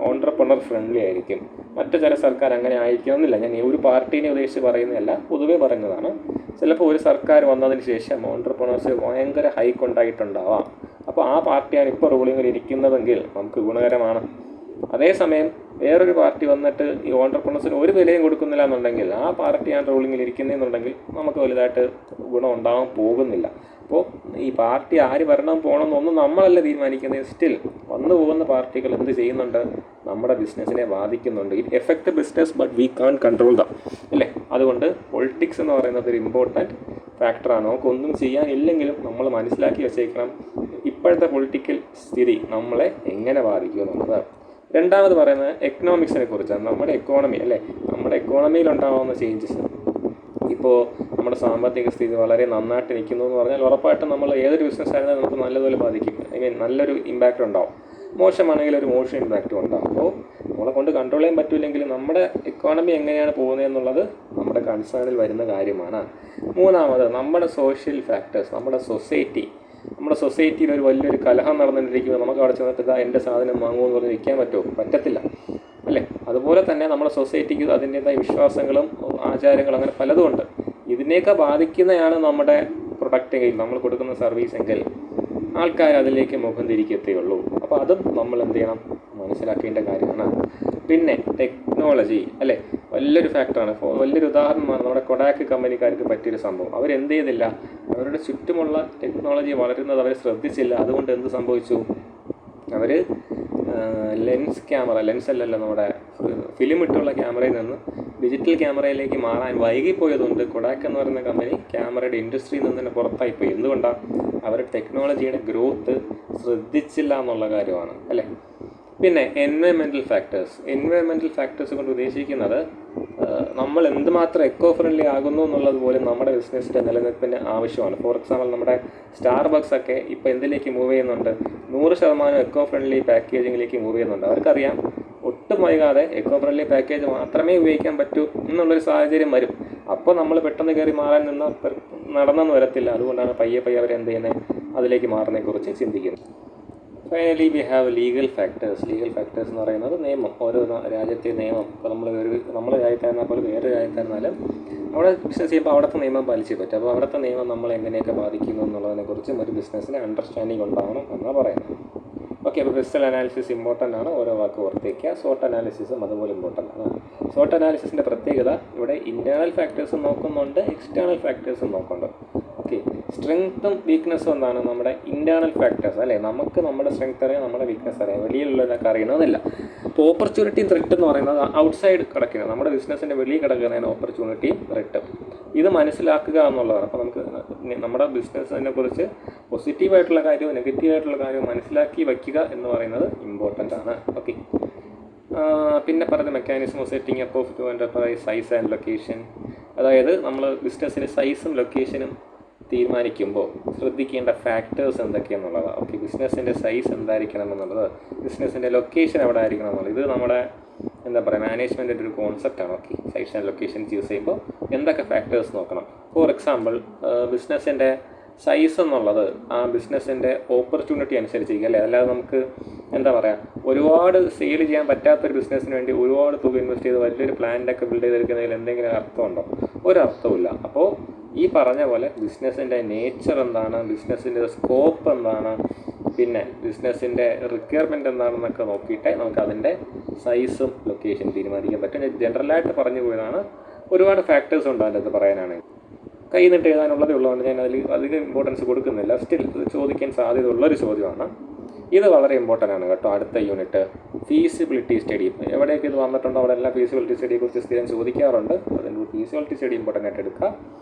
ഓൺട്രപ്രണർ ഫ്രണ്ട്ലി ആയിരിക്കും, മറ്റു ചില സർക്കാർ അങ്ങനെ ആയിരിക്കണമെന്നില്ല. ഞാൻ ഒരു പാർട്ടീനെ ഉദ്ദേശിച്ച് പറയുന്നതല്ല, പൊതുവെ പറയുന്നതാണ്. ചിലപ്പോൾ ഒരു സർക്കാർ വന്നതിന് ശേഷം ഓൺട്രപ്രണേഴ്സ് ഭയങ്കര ഹൈക്ക് ഉണ്ടായിട്ടുണ്ടാവാം. അപ്പോൾ ആ പാർട്ടിയാണ് ഇപ്പോൾ റൂളിങ്ങിൽ ഇരിക്കുന്നതെങ്കിൽ നമുക്ക് ഗുണകരമാണ്. അതേസമയം വേറൊരു പാർട്ടി വന്നിട്ട് ഈ ഓൺട്രപ്രണേഴ്സിന് ഒരു വിലയും കൊടുക്കുന്നില്ല എന്നുണ്ടെങ്കിൽ, ആ പാർട്ടിയാണ് റൂളിങ്ങിൽ ഇരിക്കുന്നതെന്നുണ്ടെങ്കിൽ നമുക്ക് വലുതായിട്ട് ഗുണം ഉണ്ടാകാൻ പോകുന്നില്ല. അപ്പോൾ ഈ പാർട്ടി ആര് വരണം പോകണമെന്നൊന്നും നമ്മളല്ല തീരുമാനിക്കുന്നത്. സ്റ്റിൽ വന്നു പോകുന്ന പാർട്ടികൾ എന്ത് ചെയ്യുന്നുണ്ട്, നമ്മുടെ ബിസിനസ്സിനെ ബാധിക്കുന്നുണ്ട്. It effect business but we can control them അല്ലേ. അതുകൊണ്ട് പൊളിറ്റിക്സ് എന്ന് പറയുന്നത് ഒരു ഇമ്പോർട്ടൻറ്റ് ഫാക്ടറാണ്. നമുക്കൊന്നും ചെയ്യാനില്ലെങ്കിലും നമ്മൾ മനസ്സിലാക്കി വെച്ചേക്കണം ഇപ്പോഴത്തെ പൊളിറ്റിക്കൽ സ്ഥിതി നമ്മളെ എങ്ങനെ ബാധിക്കും എന്നുള്ളത്. രണ്ടാമത് പറയുന്നത് എക്കണോമിക്സിനെ കുറിച്ചാണ്. നമ്മുടെ എക്കോണമി അല്ലേ, നമ്മുടെ എക്കോണമിയിലുണ്ടാകുന്ന ചേഞ്ചസ്. ഇപ്പോൾ നമ്മുടെ സാമ്പത്തിക സ്ഥിതി വളരെ നന്നായിട്ട് നിൽക്കുന്നു എന്ന് പറഞ്ഞാൽ ഉറപ്പായിട്ടും നമ്മൾ ഏതൊരു ബിസിനസ് ആയിരുന്നാലും നമുക്ക് നല്ലതുപോലെ ബാധിക്കും. നല്ലൊരു ഇമ്പാക്റ്റ് ഉണ്ടാവും. മോശമാണെങ്കിൽ ഒരു മോശം ഇമ്പാക്റ്റും ഉണ്ടാവും. അപ്പോൾ നമ്മളെ കൊണ്ട് കൺട്രോൾ ചെയ്യാൻ പറ്റില്ലെങ്കിൽ നമ്മുടെ എക്കോണമി എങ്ങനെയാണ് പോകുന്നത് എന്നുള്ളത് നമ്മുടെ കൺസേണിൽ വരുന്ന കാര്യമാണ്. മൂന്നാമത് നമ്മുടെ സോഷ്യൽ ഫാക്ടേഴ്സ്, നമ്മുടെ സൊസൈറ്റിയിൽ ഒരു വലിയൊരു കലഹം നടന്നുകൊണ്ടിരിക്കുമ്പോൾ നമുക്ക് അവിടെ ചെന്നിട്ട് ഇതാ എൻ്റെ സാധനം വാങ്ങുമെന്ന് പറഞ്ഞ് നിൽക്കാൻ പറ്റുമോ? പറ്റത്തില്ല അല്ലേ? അതുപോലെ തന്നെ നമ്മുടെ സൊസൈറ്റിക്ക് അതിൻ്റേതായ വിശ്വാസങ്ങളും ആചാരങ്ങളും അങ്ങനെ പലതും ഉണ്ട്. ഇതിനെയൊക്കെ ബാധിക്കുന്നതാണ് നമ്മുടെ പ്രൊഡക്റ്റെങ്കിൽ, നമ്മൾ കൊടുക്കുന്ന സർവീസ് എങ്കിൽ ആൾക്കാർ അതിലേക്ക് മുഖം തിരിക്കത്തേയുള്ളൂ. അപ്പോൾ അതും നമ്മൾ എന്ത് ചെയ്യണം, മനസ്സിലാക്കേണ്ട കാര്യമാണ്. പിന്നെ ടെക്നോളജി അല്ലേ, വലിയൊരു ഫാക്ടറാണ്. വലിയൊരു ഉദാഹരണമാണ് നമ്മുടെ കൊഡാക്ക് കമ്പനിക്കാർക്ക് പറ്റിയൊരു സംഭവം. അവരെന്ത് ചെയ്തില്ല, അവരുടെ ചുറ്റുമുള്ള ടെക്നോളജി വളരുന്നത് അവർ ശ്രദ്ധിച്ചില്ല. അതുകൊണ്ട് എന്ത് സംഭവിച്ചു, അവർ ലെൻസല്ലല്ലോ നമ്മുടെ ഫിലിം ഇട്ടുള്ള ക്യാമറയിൽ നിന്ന് ഡിജിറ്റൽ ക്യാമറയിലേക്ക് മാറാൻ വൈകിപ്പോയതുകൊണ്ട് കൊഡാക്ക് എന്ന് പറയുന്ന കമ്പനി ക്യാമറയുടെ ഇൻഡസ്ട്രിയിൽ നിന്ന് തന്നെ പുറത്തായിപ്പോയി. എന്തുകൊണ്ടാണ്? അവർ ടെക്നോളജിയുടെ ഗ്രോത്ത് ശ്രദ്ധിച്ചില്ല എന്നുള്ള കാര്യമാണ് അല്ലേ. പിന്നെ എൻവയൺമെൻറ്റൽ ഫാക്ടേഴ്സ് കൊണ്ട് ഉദ്ദേശിക്കുന്നത് നമ്മൾ എന്തുമാത്രം എക്കോ ഫ്രണ്ട്ലി ആകുന്നു എന്നുള്ളത് പോലും നമ്മുടെ ബിസിനസ്സിൻ്റെ നിലനിൽപ്പിന് ആവശ്യമാണ്. ഫോർ എക്സാമ്പിൾ നമ്മുടെ സ്റ്റാർബക്സ് ഒക്കെ ഇപ്പോൾ എന്തിലേക്ക് മൂവ് ചെയ്യുന്നുണ്ട്, 100% എക്കോ ഫ്രണ്ട്ലി പാക്കേജിങ്ങിലേക്ക് മൂവ് ചെയ്യുന്നുണ്ട്. അവർക്കറിയാം ഒട്ടും വൈകാതെ എക്കോ ഫ്രണ്ട്ലി പാക്കേജ് മാത്രമേ ഉപയോഗിക്കാൻ പറ്റൂ എന്നുള്ളൊരു സാഹചര്യം വരും. അപ്പോൾ നമ്മൾ പെട്ടെന്ന് കയറി മാറാൻ നടന്നെന്ന് വരത്തില്ല. അതുകൊണ്ടാണ് പയ്യെ അവരെന്ത് ചെയ്യുന്നത്, അതിലേക്ക് മാറുന്നതിനെക്കുറിച്ച് ചിന്തിക്കുന്നത്. Finally we have legal factors എന്ന് പറയുന്നത് നിയമം. ഓരോ രാജ്യത്തെ നിയമം. ഇപ്പോൾ നമ്മളെ രാജ്യത്തായിരുന്നാൽ പോലും വേറൊരു രാജ്യത്തായിരുന്നാലും അവിടെ ബിസിനസ് ചെയ്യുമ്പോൾ അവിടുത്തെ നിയമം പാലിച്ചേ പറ്റും. അപ്പോൾ അവിടുത്തെ നിയമം നമ്മളെ എങ്ങനെയൊക്കെ ബാധിക്കുന്നു എന്നുള്ളതിനെക്കുറിച്ചും ഒരു ബിസിനസ്സിന് അണ്ടർസ്റ്റാൻഡിങ് ഉണ്ടാവണം എന്നാണ് പറയുന്നത്. ഓക്കെ, അപ്പോൾ ഫിസിക്കൽ അനാലിസിസ് ഇമ്പോർട്ടൻ്റ് ആണ്, ഓരോ വാക്ക് ഓർത്തേക്കുക. സോട്ട് അനാലിസിസും അതുപോലെ ഇമ്പോർട്ടൻ്റ് ആണ്. സോട്ട് അനാലിസിസിൻ്റെ പ്രത്യേകത ഇവിടെ ഇൻറ്റേർണൽ ഫാക്ടേഴ്സും നോക്കുന്നുണ്ട്, എക്സ്റ്റേണൽ ഫാക്ടേഴ്സും നോക്കുന്നുണ്ട്. ഓക്കെ, സ്ട്രെങ്ത്തും വീക്ക്നെസ്സും എന്താണ്, നമ്മുടെ ഇൻറ്റേർണൽ ഫാക്ടേഴ്സ് അല്ലേ. നമുക്ക് നമ്മുടെ സ്ട്രെങ്ത് അറിയാം, നമ്മുടെ വീക്ക്നെസ് അറിയാം, വെളിയിലുള്ളതൊക്കെ അറിയണമെന്നില്ല. അപ്പോൾ ഓപ്പർച്യൂണിറ്റി ത്രെട്ട് എന്ന് പറയുന്നത് ഔട്ട്സൈഡ് കിടക്കുന്നത്, നമ്മുടെ ബിസിനസ്സിൻ്റെ വെളിയിൽ കിടക്കുന്നതാണ് ഓപ്പർച്യൂണിറ്റി ത്രെട്ട്. ഇത് മനസ്സിലാക്കുക എന്നുള്ളതാണ്. അപ്പോൾ നമുക്ക് നമ്മുടെ ബിസിനസ്സിനെ കുറിച്ച് പോസിറ്റീവായിട്ടുള്ള കാര്യവും നെഗറ്റീവായിട്ടുള്ള കാര്യവും മനസ്സിലാക്കി വയ്ക്കുക എന്ന് പറയുന്നത് ഇമ്പോർട്ടൻ്റ് ആണ്. ഓക്കെ, പിന്നെ പറഞ്ഞ mechanism of setting up of two enterprise size and location. അതായത് നമ്മൾ ബിസിനസ്സിൻ്റെ സൈസും ലൊക്കേഷനും തീരുമാനിക്കുമ്പോൾ ശ്രദ്ധിക്കേണ്ട ഫാക്ടേഴ്സ് എന്തൊക്കെയാണെന്നുള്ളതാണ്. ഓക്കെ, ബിസിനസ്സിൻ്റെ സൈസ് എന്തായിരിക്കണം എന്നുള്ളത്, ബിസിനസ്സിൻ്റെ ലൊക്കേഷൻ എവിടെ ആയിരിക്കണം എന്നുള്ളത്, ഇത് നമ്മുടെ മാനേജ്മെൻറ്റിൻ്റെ ഒരു കോൺസെപ്റ്റാണ്. Okay, size and location choose ചെയ്യുമ്പോൾ എന്തൊക്കെ ഫാക്ടേഴ്സ് നോക്കണം. ഫോർ എക്സാമ്പിൾ, ബിസിനസ്സിൻ്റെ സൈസ് എന്നുള്ളത് ആ ബിസിനസ്സിൻ്റെ ഓപ്പർച്യൂണിറ്റി അനുസരിച്ചിരിക്കും അല്ലേ. അല്ലാതെ നമുക്ക് ഒരുപാട് സെയിൽ ചെയ്യാൻ പറ്റാത്തൊരു ബിസിനസ്സിന് വേണ്ടി ഒരുപാട് തുക ഇൻവെസ്റ്റ് ചെയ്ത് വലിയൊരു പ്ലാന്റൊക്കെ ബിൽഡ് ചെയ്തെടുക്കുന്നതിൽ എന്തെങ്കിലും അർത്ഥമുണ്ടോ? ഒരർത്ഥമില്ല. അപ്പോൾ ഈ പറഞ്ഞ പോലെ ബിസിനസ്സിൻ്റെ നേച്ചർ എന്താണ്, ബിസിനസ്സിൻ്റെ സ്കോപ്പ് എന്താണ്, പിന്നെ ബിസിനസ്സിൻ്റെ റിക്വയർമെൻറ്റ് എന്താണെന്നൊക്കെ നോക്കിയിട്ടേ നമുക്ക് അതിൻ്റെ സൈസും ലൊക്കേഷനും തീരുമാനിക്കാൻ പറ്റും. ഞാൻ ജനറലായിട്ട് പറഞ്ഞു പോയതാണ്, ഒരുപാട് ഫാക്ടേഴ്സ് ഉണ്ട് അതിൻ്റെ അത് പറയാനാണെങ്കിൽ. കൈ നിട്ട് എഴുതാനുള്ളതേ ഉള്ളതുകൊണ്ട് ഞാൻ അതിൽ അധികം ഇമ്പോർട്ടൻസ് കൊടുക്കുന്നില്ല. സ്റ്റിൽ ചോദിക്കാൻ സാധ്യതയുള്ളൊരു ചോദ്യമാണ്. ഇത് വളരെ ഇമ്പോർട്ടൻ്റ് ആണ് കേട്ടോ. അടുത്ത യൂണിറ്റ് ഫീസിബിലിറ്റി സ്റ്റഡി. എവിടെയൊക്കെ ഇത് വന്നിട്ടുണ്ടോ അവിടെ എല്ലാം ഫീസിബിലിറ്റി സ്റ്റഡിയെക്കുറിച്ച് സ്ഥിരം ചോദിക്കാറുണ്ട്. അതിൻ്റെ ഫീസിബിലിറ്റി സ്റ്റഡി ഇമ്പോർട്ടൻ്റ് ആയിട്ട് എടുക്കുക.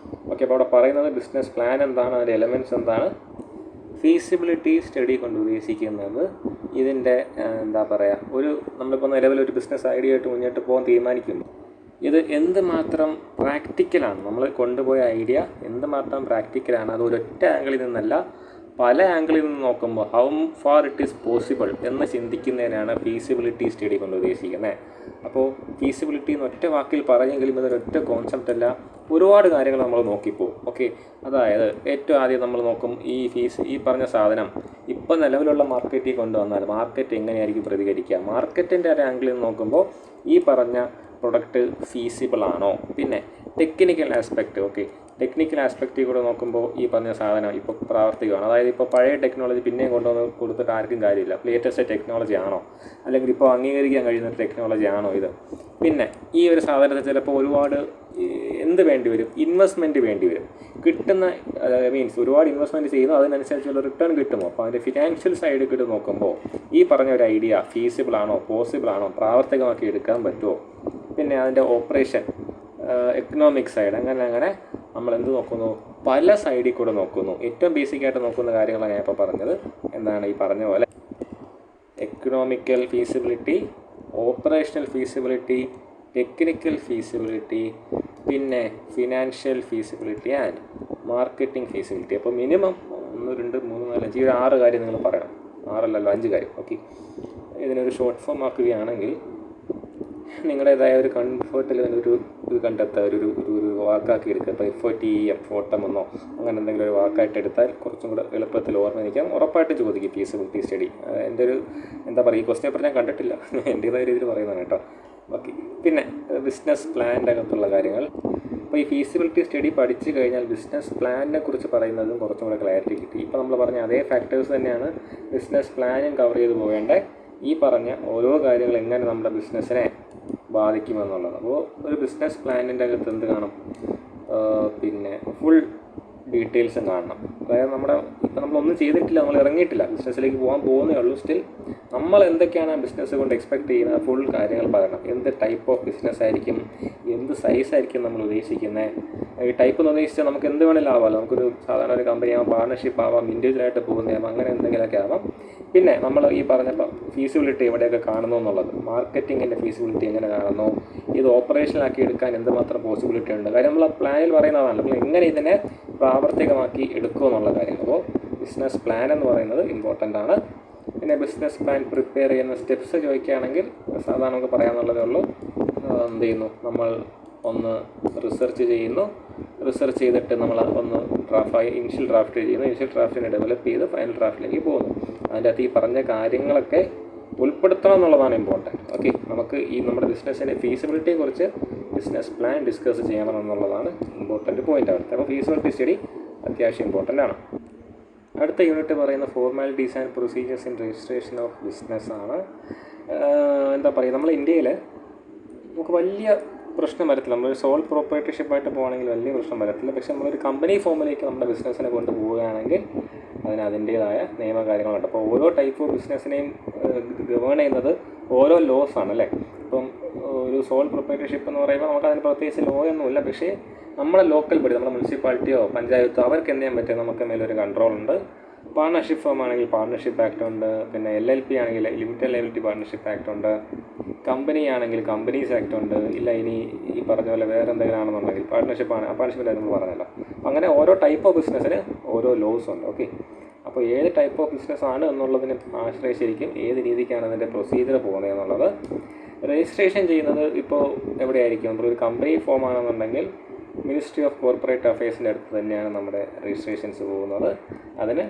ഓക്കെ, അപ്പോൾ അവിടെ പറയുന്നത് ബിസിനസ് പ്ലാൻ എന്താണ്, അതിൻ്റെ എലമെൻറ്റ്സ് എന്താണ്. ഫീസിബിലിറ്റി സ്റ്റഡി കൊണ്ട് ഉദ്ദേശിക്കുന്നത് ഇതിൻ്റെ നമ്മളിപ്പോൾ നിലവിലൊരു ബിസിനസ് ഐഡിയ ആയിട്ട് മുന്നോട്ട് പോകാൻ തീരുമാനിക്കുന്നു. ഇത് എന്തുമാത്രം പ്രാക്ടിക്കലാണ്, നമ്മൾ കൊണ്ടുപോയ ഐഡിയ എന്തുമാത്രം പ്രാക്ടിക്കലാണ്, അത് ഒരൊറ്റ ആംഗിളിൽ നിന്നല്ല പല ആംഗിളിൽ നിന്ന് നോക്കുമ്പോൾ how far it is possible എന്ന് ചിന്തിക്കുന്നതിനാണ് ഫീസിബിലിറ്റി സ്റ്റഡി കൊണ്ട് ഉദ്ദേശിക്കുന്നത്. അപ്പോൾ ഫീസിബിലിറ്റി എന്ന് ഒറ്റ വാക്കിൽ പറഞ്ഞെങ്കിലും ഇതൊരൊറ്റ കോൺസെപ്റ്റ് അല്ല, ഒരുപാട് കാര്യങ്ങൾ നമ്മൾ നോക്കിപ്പോവും. ഓക്കെ, അതായത് ഏറ്റവും ആദ്യം നമ്മൾ നോക്കും ഈ പറഞ്ഞ സാധനം ഇപ്പോൾ നിലവിലുള്ള മാർക്കറ്റിൽ കൊണ്ടുവന്നാൽ മാർക്കറ്റ് എങ്ങനെയായിരിക്കും പ്രതികരിക്കുക. മാർക്കറ്റിൻ്റെ ഒരു ആംഗിളിൽ നിന്ന് നോക്കുമ്പോൾ ഈ പറഞ്ഞ പ്രൊഡക്റ്റ് ഫീസിബിൾ ആണോ. പിന്നെ ടെക്നിക്കൽ ആസ്പെക്റ്റ്. ഓക്കെ, ടെക്നിക്കൽ ആസ്പെക്റ്റിൽ കൂടെ നോക്കുമ്പോൾ ഈ പറഞ്ഞ സാധനം ഇപ്പോൾ പ്രാവർത്തികമാണ്. അതായത് ഇപ്പോൾ പഴയ ടെക്നോളജി പിന്നെയും കൊണ്ടുവന്ന് കൊടുത്തിട്ട് ആർക്കും കാര്യമില്ല. ലേറ്റസ്റ്റ് ടെക്നോളജി ആണോ, അല്ലെങ്കിൽ ഇപ്പോൾ അംഗീകരിക്കാൻ കഴിയുന്ന ടെക്നോളജി ആണോ ഇത്. പിന്നെ ഈ ഒരു സാധനത്തിൽ ചിലപ്പോൾ ഒരുപാട് വേണ്ടി വരും, ഇൻവെസ്റ്റ്മെൻറ്റ് വേണ്ടി വരും. കിട്ടുന്ന ഒരുപാട് ഇൻവെസ്റ്റ്മെൻറ്റ് ചെയ്യുന്നു, അതിനനുസരിച്ചുള്ള റിട്ടേൺ കിട്ടുമോ. അപ്പോൾ അതിൻ്റെ ഫിനാൻഷ്യൽ സൈഡ് കിട്ടി നോക്കുമ്പോൾ ഈ പറഞ്ഞ ഒരു ഐഡിയ ഫീസിബിൾ ആണോ, പോസിബിൾ ആണോ, പ്രാവർത്തികമാക്കി എടുക്കാൻ പറ്റുമോ. പിന്നെ അതിൻ്റെ ഓപ്പറേഷൻ, എക്കണോമിക് സൈഡ്, അങ്ങനെ നമ്മൾ എന്ത് നോക്കുന്നു, പല സൈഡിൽ കൂടെ നോക്കുന്നു. ഏറ്റവും ബേസിക്കായിട്ട് നോക്കുന്ന കാര്യങ്ങളാണ് ഞാൻ ഇപ്പോൾ പറഞ്ഞത്. എന്താണ് ഈ പറഞ്ഞ പോലെ economical feasibility, operational feasibility, technical feasibility, പിന്നെ financial feasibility and marketing feasibility. അപ്പോൾ മിനിമം 1 2 3 4 5 ഒരു 6 കാര്യം നിങ്ങൾ പറയണം. 6 5 കാര്യം. ഓക്കെ, ഇതിനൊരു ഷോർട്ട് ഫോം ആക്കുകയാണെങ്കിൽ നിങ്ങളുടേതായ ഒരു കംഫർട്ടിൽ ഒരു ഇത് കണ്ടെത്തുക, ഒരു വാക്കാക്കി എടുക്കുക. ഇപ്പോൾ FOTEM ഫോട്ടം എന്നോ അങ്ങനെ എന്തെങ്കിലും ഒരു വാക്കായിട്ട് എടുത്താൽ കുറച്ചും കൂടെ എളുപ്പത്തിൽ ഓർമ്മിക്കാം. ഉറപ്പായിട്ടും ചോദിക്കും ഫീസിബിലിറ്റി സ്റ്റഡി. എൻ്റെ ഒരു എന്താ പറയുക, ഈ ക്വസ്റ്റ്യൻ പേപ്പർ ഞാൻ കണ്ടിട്ടില്ല, എൻ്റേതായ രീതിയിൽ പറയുന്നതാണ് കേട്ടോ. ഓക്കെ, പിന്നെ ബിസിനസ് പ്ലാനിൻ്റെ അകത്തുള്ള കാര്യങ്ങൾ. അപ്പോൾ ഈ ഫീസിബിലിറ്റി സ്റ്റഡി പഠിച്ചു കഴിഞ്ഞാൽ ബിസിനസ് പ്ലാനിനെ കുറിച്ച് പറയുന്നതും കുറച്ചും കൂടെ ക്ലാരിറ്റി കിട്ടി. ഇപ്പോൾ നമ്മൾ പറഞ്ഞ അതേ ഫാക്ടേഴ്സ് തന്നെയാണ് ബിസിനസ് പ്ലാനും കവർ ചെയ്ത് പോകേണ്ട. ഈ പറഞ്ഞ ഓരോ കാര്യങ്ങൾ എങ്ങനെ നമ്മുടെ ബിസിനസ്സിനെ ബാധിക്കുമെന്നുള്ളത്. അപ്പോൾ ഒരു ബിസിനസ് പ്ലാനിൻ്റെ അകത്ത് എന്ത് കാണും, പിന്നെ ഫുൾ ഡീറ്റെയിൽസും കാണണം. അതായത് ഇപ്പം നമ്മളൊന്നും ചെയ്തിട്ടില്ല, നമ്മൾ ഇറങ്ങിയിട്ടില്ല, ബിസിനസ്സിലേക്ക് പോകുന്നേ ഉള്ളൂ. സ്റ്റിൽ നമ്മൾ എന്തൊക്കെയാണ് ആ ബിസിനസ് കൊണ്ട് എക്സ്പെക്ട് ചെയ്യുന്നത്, ഫുൾ കാര്യങ്ങൾ പറയണം. എന്ത് ടൈപ്പ് ഓഫ് ബിസിനസ് ആയിരിക്കും, എന്ത് സൈസ് ആയിരിക്കും നമ്മൾ ഉദ്ദേശിക്കുന്നത്. ഈ ടൈപ്പ് എന്ന് ഉദ്ദേശിച്ചാൽ നമുക്ക് എന്ത് വേണമെങ്കിലും ആവാമല്ലോ. നമുക്കൊരു സാധാരണ ഒരു കമ്പനി ആവാം, പാർട്ണർഷിപ്പ് ആവാം, ഇൻഡിവിജ്വലായിട്ട് പോകുന്നതാവാം, അങ്ങനെ എന്തെങ്കിലുമൊക്കെ ആവാം. പിന്നെ നമ്മൾ ഈ പറഞ്ഞപ്പോൾ ഫീസിബിലിറ്റി എവിടെയൊക്കെ കാണുന്നു എന്നുള്ളത്, മാർക്കറ്റിങ്ങിൻ്റെ ഫീസിബിലിറ്റി എങ്ങനെ കാണുന്നു, ഇത് ഓപ്പറേഷനാക്കി എടുക്കാൻ എന്തുമാത്രം പോസിബിലിറ്റി ഉണ്ട്. കാര്യം നമ്മൾ പ്ലാനിൽ പറയുന്നതാണ്, നമ്മൾ എങ്ങനെ ഇതിനെ പ്രാവർത്തികമാക്കി എടുക്കുമെന്നുള്ള കാര്യം. അപ്പോൾ ബിസിനസ് പ്ലാൻ എന്ന് പറയുന്നത് ഇമ്പോർട്ടൻ്റ് ആണ്. പിന്നെ ബിസിനസ് പ്ലാൻ പ്രിപ്പയർ ചെയ്യുന്ന സ്റ്റെപ്സ് ചോദിക്കുകയാണെങ്കിൽ സാധാരണ നമുക്ക് പറയാമെന്നുള്ളതേ ഉള്ളൂ. എന്ത് ചെയ്യുന്നു, നമ്മൾ ഒന്ന് റിസർച്ച് ചെയ്യുന്നു, റിസർച്ച് ചെയ്തിട്ട് നമ്മൾ ഒന്ന് ഇനിഷ്യൽ ഡ്രാഫ്റ്റ് ചെയ്യുന്നു, ഇനിഷ്യൽ ഡ്രാഫ്റ്റിനെ ഡെവലപ്പ് ചെയ്ത് ഫൈനൽ ഡ്രാഫ്റ്റിലേക്ക് പോകുന്നു. അതിൻ്റെ അകത്ത് ഈ പറഞ്ഞ കാര്യങ്ങളൊക്കെ ഉൾപ്പെടുത്തണം എന്നുള്ളതാണ് ഇമ്പോർട്ടൻറ്റ്. ഓക്കെ, നമുക്ക് ഈ നമ്മുടെ ബിസിനസ്സിൻ്റെ ഫീസിബിലിറ്റിയെക്കുറിച്ച് ബിസിനസ് പ്ലാൻ ഡിസ്കസ് ചെയ്യണം എന്നുള്ളതാണ് ഇമ്പോർട്ടൻറ്റ് പോയിൻ്റ് അവിടുത്തെ. അപ്പോൾ ഫീസിബിലിറ്റി സ്റ്റഡി അത്യാവശ്യം ഇമ്പോർട്ടൻ്റ് ആണ്. അടുത്ത യൂണിറ്റ് പറയുന്ന formalities and procedures in registration of business ആണ്. എന്താ പറയുക, നമ്മൾ ഇന്ത്യയിൽ നമുക്ക് വലിയ പ്രശ്നം വരത്തില്ല. നമ്മളൊരു സോൾ പ്രൊപ്പറേറ്റർഷിപ്പായിട്ട് പോകുകയാണെങ്കിൽ വലിയ പ്രശ്നം വരത്തില്ല. പക്ഷേ നമ്മളൊരു കമ്പനി ഫോമിലേക്ക് നമ്മുടെ ബിസിനസ്സിനെ കൊണ്ട് പോവുകയാണെങ്കിൽ അതിന് അതിൻ്റേതായ നിയമകാര്യങ്ങളുണ്ട്. അപ്പോൾ ഓരോ ടൈപ്പ് ഓഫ് ബിസിനസ്സിനെയും ഗവേൺ ചെയ്യുന്നത് ഓരോ ലോസ് ആണ് അല്ലേ. ഇപ്പം ഒരു സോൾ പ്രൊപ്പറേറ്റർഷിപ്പ് എന്ന് പറയുമ്പോൾ നമുക്ക് അതിന് പ്രത്യേകിച്ച് ലോ ഒന്നുമില്ല. പക്ഷേ നമ്മുടെ ലോക്കൽ ബഡി, നമ്മുടെ മുനിസിപ്പാലിറ്റിയോ പഞ്ചായത്തോ അവർക്ക് എന്ത് ചെയ്യാൻ പറ്റും, നമുക്ക് മേലൊരു കൺട്രോൾ ഉണ്ട്. പാർട്ണർഷിപ്പ് ഫോം ആണെങ്കിൽ പാർട്ണർഷിപ്പ് ആക്ട് ഉണ്ട്. പിന്നെ LLP ആണെങ്കിൽ ലിമിറ്റഡ് ലയബിലിറ്റി പാർട്ണർഷിപ്പ് ആക്ട് ഉണ്ട്. കമ്പനി ആണെങ്കിൽ കമ്പനീസ് ആക്ട് ഉണ്ട്. ഇല്ല ഇനി ഈ പറഞ്ഞ പോലെ വേറെ എന്തെങ്കിലും ആണെന്നുണ്ടെങ്കിൽ പാർട്ണർഷിപ്പിൻ്റെ നമ്മൾ പറഞ്ഞല്ലോ. അങ്ങനെ ഓരോ ടൈപ്പ് ഓഫ് ബിസിനസ്സിന് ഓരോ ലോസ് ഉണ്ട്. ഓക്കെ, അപ്പോൾ ഏത് ടൈപ്പ് ഓഫ് ബിസിനസ് ആണ് എന്നുള്ളതിനെ ആശ്രയിച്ചിരിക്കും ഏത് രീതിക്കാണ് അതിൻ്റെ പ്രൊസീജിയർ പോകുന്നത് എന്നുള്ളത്. രജിസ്ട്രേഷൻ ചെയ്യുന്നത് ഇപ്പോൾ എവിടെയായിരിക്കും, നമ്മളൊരു കമ്പനി ഫോം ആണെന്നുണ്ടെങ്കിൽ മിനിസ്ട്രി ഓഫ് കോർപ്പറേറ്റ് അഫയേഴ്സിൻ്റെ അടുത്ത് തന്നെയാണ് നമ്മുടെ രജിസ്ട്രേഷൻസ് പോകുന്നത്. അതിന്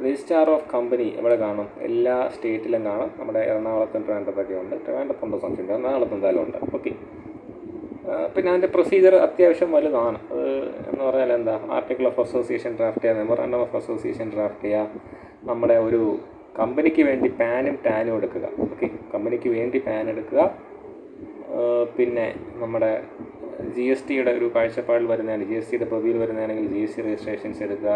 രജിസ്ട്രാർ ഓഫ് കമ്പനി എവിടെ കാണും, എല്ലാ സ്റ്റേറ്റിലും കാണും. നമ്മുടെ എറണാകുളത്തും ട്രിവാൻഡ്രത്തൊക്കെ ഉണ്ട്. ട്രിവാൻഡ്രത്തുണ്ടോ സംശയമുണ്ട്, എറണാകുളത്ത് എന്തായാലും ഉണ്ട്. ഓക്കെ, പിന്നെ അതിൻ്റെ പ്രൊസീജിയർ അത്യാവശ്യം വലുതാണ്. എന്ന് പറഞ്ഞാൽ എന്താ, ആർട്ടിക്കിൾ ഓഫ് അസോസിയേഷൻ ഡ്രാഫ്റ്റ് ചെയ്യുക, മെമ്മോറാണ്ടം ഓഫ് അസോസിയേഷൻ ഡ്രാഫ്റ്റ് ചെയ്യുക, നമ്മുടെ ഒരു കമ്പനിക്ക് വേണ്ടി പാനും ടാനും എടുക്കുക. ഓക്കെ, കമ്പനിക്ക് വേണ്ടി പാൻ എടുക്കുക. പിന്നെ നമ്മുടെ GSTയുടെ ഒരു കാഴ്ചപ്പാടിൽ വരുന്നതാണ്, GSTയുടെ പ്രൊവ്യൂവിൽ വരുന്നതാണെങ്കിൽ GST രജിസ്ട്രേഷൻസ് എടുക്കുക.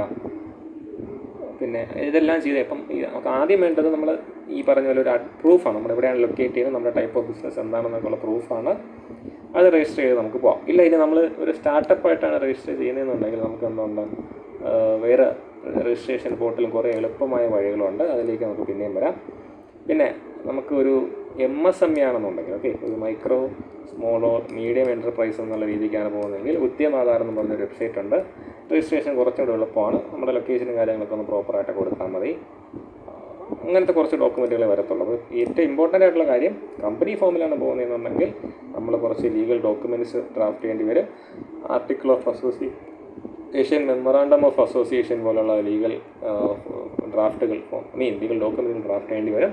പിന്നെ ഇതെല്ലാം ചെയ്ത് ഇപ്പം നമുക്ക് ആദ്യം വേണ്ടത് നമ്മൾ ഈ പറഞ്ഞ പോലെ ഒരു പ്രൂഫാണ്. നമ്മൾ എവിടെയാണ് ലൊക്കേറ്റ് ചെയ്യുന്നത്, നമ്മുടെ ടൈപ്പ് ഓഫ് ബിസിനസ് എന്താണെന്നൊക്കെയുള്ള പ്രൂഫാണ്. അത് രജിസ്റ്റർ ചെയ്ത് നമുക്ക് പോകാം. ഇല്ല ഇനി നമ്മൾ ഒരു സ്റ്റാർട്ടപ്പായിട്ടാണ് രജിസ്റ്റർ ചെയ്യുന്നതെന്നുണ്ടെങ്കിൽ നമുക്ക് എന്തുകൊണ്ട് വേറെ രജിസ്ട്രേഷൻ പോർട്ടലും കുറേ എളുപ്പമായ വഴികളുണ്ട്. അതിലേക്ക് നമുക്ക് പിന്നെയും വരാം. പിന്നെ നമുക്കൊരു MSME ആണെന്നുണ്ടെങ്കിൽ, ഓക്കെ, ഒരു മൈക്രോ സ്മോളോ മീഡിയം എൻ്റർപ്രൈസ് എന്നുള്ള രീതിക്കാണ് പോകുന്നതെങ്കിൽ ഉദ്യമആധാർ എന്ന് പറഞ്ഞൊരു വെബ്സൈറ്റ് ഉണ്ട്. രജിസ്ട്രേഷൻ കുറച്ചുകൂടി എളുപ്പമാണ്. നമ്മുടെ ലൊക്കേഷനും കാര്യങ്ങളൊക്കെ ഒന്ന് പ്രോപ്പറായിട്ട് കൊടുത്താൽ മതി. അങ്ങനത്തെ കുറച്ച് ഡോക്യുമെൻറ്റുകളെ വരത്തുള്ളൂ. അപ്പോൾ ഏറ്റവും ഇമ്പോർട്ടൻ്റ് ആയിട്ടുള്ള കാര്യം, കമ്പനി ഫോമിലാണ് പോകുന്നതെന്നുണ്ടെങ്കിൽ നമ്മൾ കുറച്ച് ലീഗൽ ഡോക്യുമെൻറ്റ്സ് ഡ്രാഫ്റ്റ് ചെയ്യേണ്ടി വരും. Article of association, memorandum of association പോലുള്ള ലീഗൽ ഡ്രാഫ്റ്റുകൾ ലീഗൽ ഡോക്യുമെൻറ്റുകൾ ഡ്രാഫ്റ്റ് ചെയ്യേണ്ടി വരും.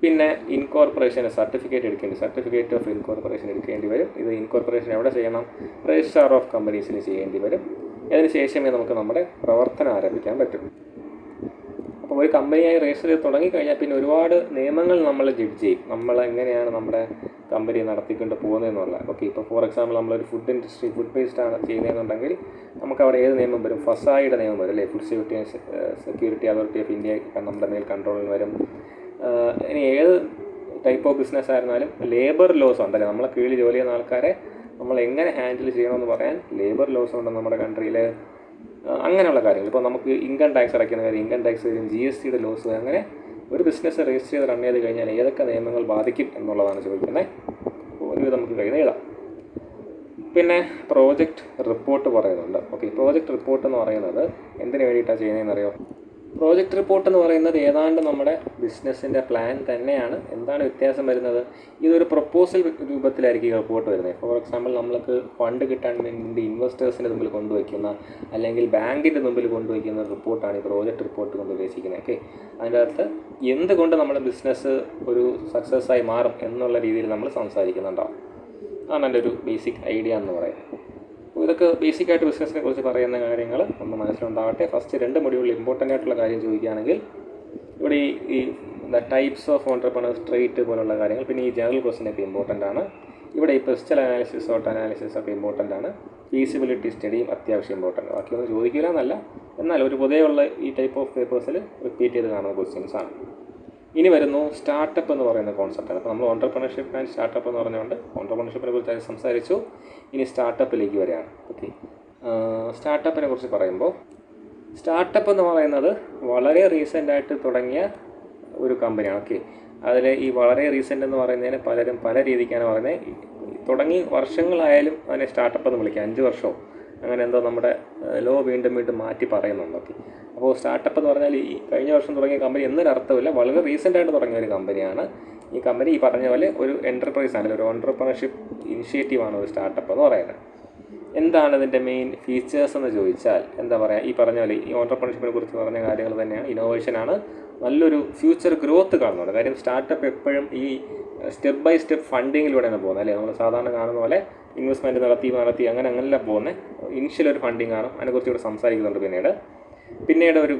പിന്നെ ഇൻകോർപ്പറേഷന് സർട്ടിഫിക്കറ്റ് ഓഫ് ഇൻകോർപ്പറേഷൻ എടുക്കേണ്ടി വരും. ഇത് ഇൻകോർപ്പറേഷൻ എവിടെ ചെയ്യണം, രജിസ്ട്രാർ ഓഫ് കമ്പനീസിന് ചെയ്യേണ്ടി വരും. അതിന് ശേഷമേ നമുക്ക് നമ്മുടെ പ്രവർത്തനം ആരംഭിക്കാൻ പറ്റും. അപ്പോൾ ഒരു കമ്പനിയായി രജിസ്റ്റർ ചെയ്ത് തുടങ്ങിക്കഴിഞ്ഞാൽ പിന്നെ ഒരുപാട് നിയമങ്ങൾ നമ്മൾ ജഡ്ജ് ചെയ്യും, നമ്മൾ എങ്ങനെയാണ് നമ്മുടെ കമ്പനി നടത്തിക്കൊണ്ട് പോകുന്നതെന്നുള്ള. ഓക്കെ, ഇപ്പോൾ ഫോർ എക്സാമ്പിൾ നമ്മളൊരു ഫുഡ് ഇൻഡസ്ട്രി, ഫുഡ് ബേസ്ഡ് ആണ് ചെയ്യുന്നതെന്നുണ്ടെങ്കിൽ നമുക്ക് അവിടെ ഏത് നിയമം വരും, ഫസായിയുടെ നിയമം വരും അല്ലേ. Food safety and security authority of India നമ്മുടെ മേൽ കൺട്രോളിൽ വരും. ഇനി ഏത് ടൈപ്പ് ഓഫ് ബിസിനസ് ആയിരുന്നാലും ലേബർ ലോസ് ഉണ്ടല്ലേ, നമ്മളെ കീഴിൽ ജോലി ചെയ്യുന്ന ആൾക്കാരെ നമ്മൾ എങ്ങനെ ഹാൻഡിൽ ചെയ്യണമെന്ന് പറയാൻ ലേബർ ലോസ് ഉണ്ട് നമ്മുടെ കൺട്രിയിൽ. അങ്ങനെയുള്ള കാര്യങ്ങൾ, ഇപ്പോൾ നമുക്ക് ഇൻകം ടാക്സ് അടയ്ക്കുന്ന കാര്യം, ഇൻകം ടാക്സ് വരും, GSTയുടെ ലോസ്. അങ്ങനെ ഒരു ബിസിനസ് രജിസ്റ്റർ ചെയ്ത് റൺ ചെയ്ത് കഴിഞ്ഞാൽ ഏതൊക്കെ നിയമങ്ങൾ ബാധിക്കും എന്നുള്ളതാണ് ചോദിക്കുന്നത്. ഒരുവിധം നമുക്ക് കഴിയുന്ന എഴുതാം. പിന്നെ പ്രോജക്റ്റ് റിപ്പോർട്ട് പറയുന്നുണ്ട്. ഓക്കെ, പ്രോജക്റ്റ് റിപ്പോർട്ട് എന്ന് പറയുന്നത് എന്തിനു വേണ്ടിയിട്ടാണ് ചെയ്യുന്നതെന്നറിയോ? പ്രോജക്റ്റ് റിപ്പോർട്ട് എന്ന് പറയുന്നത് ഏതാണ്ട് നമ്മുടെ ബിസിനസ്സിൻ്റെ പ്ലാൻ തന്നെയാണ്. എന്താണ് വ്യത്യാസം വരുന്നത്? ഇതൊരു പ്രപ്പോസൽ രൂപത്തിലായിരിക്കും ഈ റിപ്പോർട്ട് വരുന്നത്. ഫോർ എക്സാമ്പിൾ, നമ്മൾക്ക് ഫണ്ട് കിട്ടാൻ വേണ്ടി ഇൻവെസ്റ്റേഴ്സിൻ്റെ മുമ്പിൽ കൊണ്ടുവയ്ക്കുന്ന അല്ലെങ്കിൽ ബാങ്കിൻ്റെ മുമ്പിൽ കൊണ്ടുവയ്ക്കുന്ന റിപ്പോർട്ടാണ് ഈ പ്രോജക്റ്റ് റിപ്പോർട്ട് കൊണ്ട് ഉദ്ദേശിക്കുന്നത്. ഓക്കെ, അതിൻ്റെ അകത്ത് എന്തുകൊണ്ട് നമ്മുടെ ബിസിനസ് ഒരു സക്സസ്സായി മാറും എന്നുള്ള രീതിയിൽ നമ്മൾ സംസാരിക്കുന്നുണ്ടാവും. അതാണ് എൻ്റെ ഒരു ബേസിക് ഐഡിയ എന്ന് പറയുന്നത്. അപ്പോൾ ഇതൊക്കെ ബേസിക്കായിട്ട് ബിസിനസ്സിനെ കുറിച്ച് പറയുന്ന കാര്യങ്ങൾ നമ്മൾ മനസ്സിലുണ്ടാവട്ടെ. ഫസ്റ്റ് 2 മൊഡ്യൂളിൽ ഇമ്പോർട്ടൻ്റ് ആയിട്ടുള്ള കാര്യം ചോദിക്കുകയാണെങ്കിൽ ഇവിടെ ഈ ടൈപ്സ് ഓഫ് ഓൺട്രപ്രണേഴ്സ്, ട്രേറ്റ് പോലുള്ള കാര്യങ്ങൾ, പിന്നെ ഈ ജനറൽ ക്വസ്റ്റ്യനൊക്കെ ഇമ്പോർട്ടൻ്റ് ആണ്. ഇവിടെ ഈ പെസ്റ്റൽ അനാലിസിസ്, സോട്ട് അനാലിസിസ് ഒക്കെ ഇമ്പോർട്ടൻ്റ് ആണ്. ഫീസിബിലിറ്റി സ്റ്റഡിയും അത്യാവശ്യം ഇമ്പോർട്ടൻ്റ്. ബാക്കിയൊന്നും ചോദിക്കില്ല എന്നല്ല, എന്നാൽ ഒരു പൊതുവെയുള്ള ഈ ടൈപ്പ് ഓഫ് പേപ്പേഴ്സിൽ റിപ്പീറ്റ് ചെയ്ത് കാണുന്ന ക്വസ്റ്റ്യൻസ് ആണ്. ഇനി വരുന്നു സ്റ്റാർട്ടപ്പ് എന്ന് പറയുന്ന കോൺസെപ്റ്റാണ്. അപ്പോൾ നമ്മൾ ഓൺട്രപ്രണർഷിപ്പ് ആൻഡ് സ്റ്റാർട്ടപ്പ് എന്ന് പറഞ്ഞുകൊണ്ട് ഓൺട്രപ്രണർഷിപ്പിനെ കുറിച്ച് സംസാരിച്ചു. ഇനി സ്റ്റാർട്ടപ്പിലേക്ക് വരികയാണ്. ഓക്കെ, സ്റ്റാർട്ടപ്പിനെ കുറിച്ച് പറയുമ്പോൾ സ്റ്റാർട്ടപ്പ് എന്ന് പറയുന്നത് വളരെ റീസെൻ്റായിട്ട് തുടങ്ങിയ ഒരു കമ്പനിയാണ്. ഓക്കെ, അതിൽ ഈ വളരെ റീസെൻ്റ് എന്ന് പറയുന്നതിന് പലരും പല രീതിക്കാണ് പറയുന്നത്. തുടങ്ങി വർഷങ്ങളായാലും അതിനെ സ്റ്റാർട്ടപ്പ് എന്ന് വിളിക്കാം. 5 വർഷമോ അങ്ങനെ എന്തോ നമ്മുടെ ലോ വീണ്ടും മാറ്റി പറയുന്നുണ്ട്. ഓക്കെ, അപ്പോൾ സ്റ്റാർട്ടപ്പ് എന്ന് പറഞ്ഞാൽ ഈ കഴിഞ്ഞ വർഷം തുടങ്ങിയ കമ്പനി എന്നൊരർത്ഥമില്ല, വളരെ റീസെൻ്റായിട്ട് തുടങ്ങിയ ഒരു കമ്പനിയാണ്. ഈ കമ്പനി ഈ പറഞ്ഞ പോലെ ഒരു എൻ്റർപ്രൈസാണ്, ഒരു ഓൺട്രപ്രണർഷിപ്പ് ഇനിഷ്യേറ്റീവാണ് ഒരു സ്റ്റാർട്ടപ്പ് എന്ന് പറയുന്നത്. എന്താണ് ഇതിൻ്റെ മെയിൻ ഫീച്ചേഴ്സ് എന്ന് ചോദിച്ചാൽ എന്താ പറയുക, ഈ പറഞ്ഞ പോലെ ഈ ഓൺട്രപ്രണർഷിപ്പിനെ കുറിച്ച് പറഞ്ഞ കാര്യങ്ങൾ തന്നെയാണ്. ഇന്നോവേഷനാണ്, നല്ലൊരു ഫ്യൂച്ചർ ഗ്രോത്ത് കാണുന്നുണ്ട്. കാര്യം സ്റ്റാർട്ടപ്പ് എപ്പോഴും ഈ സ്റ്റെപ്പ് ബൈ സ്റ്റെപ്പ് ഫണ്ടിങ്ങിലൂടെയാണ് പോകുന്നത്, അല്ലേ? നമ്മൾ സാധാരണ കാണുന്ന പോലെ ഇൻവെസ്റ്റ്മെൻറ്റ് നടത്തി അങ്ങനെയല്ല പോകുന്നത്. ഇനിഷ്യൽ ഒരു ഫണ്ടിങ് കാണും, അതിനെക്കുറിച്ച് ഇവിടെ സംസാരിക്കുന്നുണ്ട്. പിന്നീട് ഒരു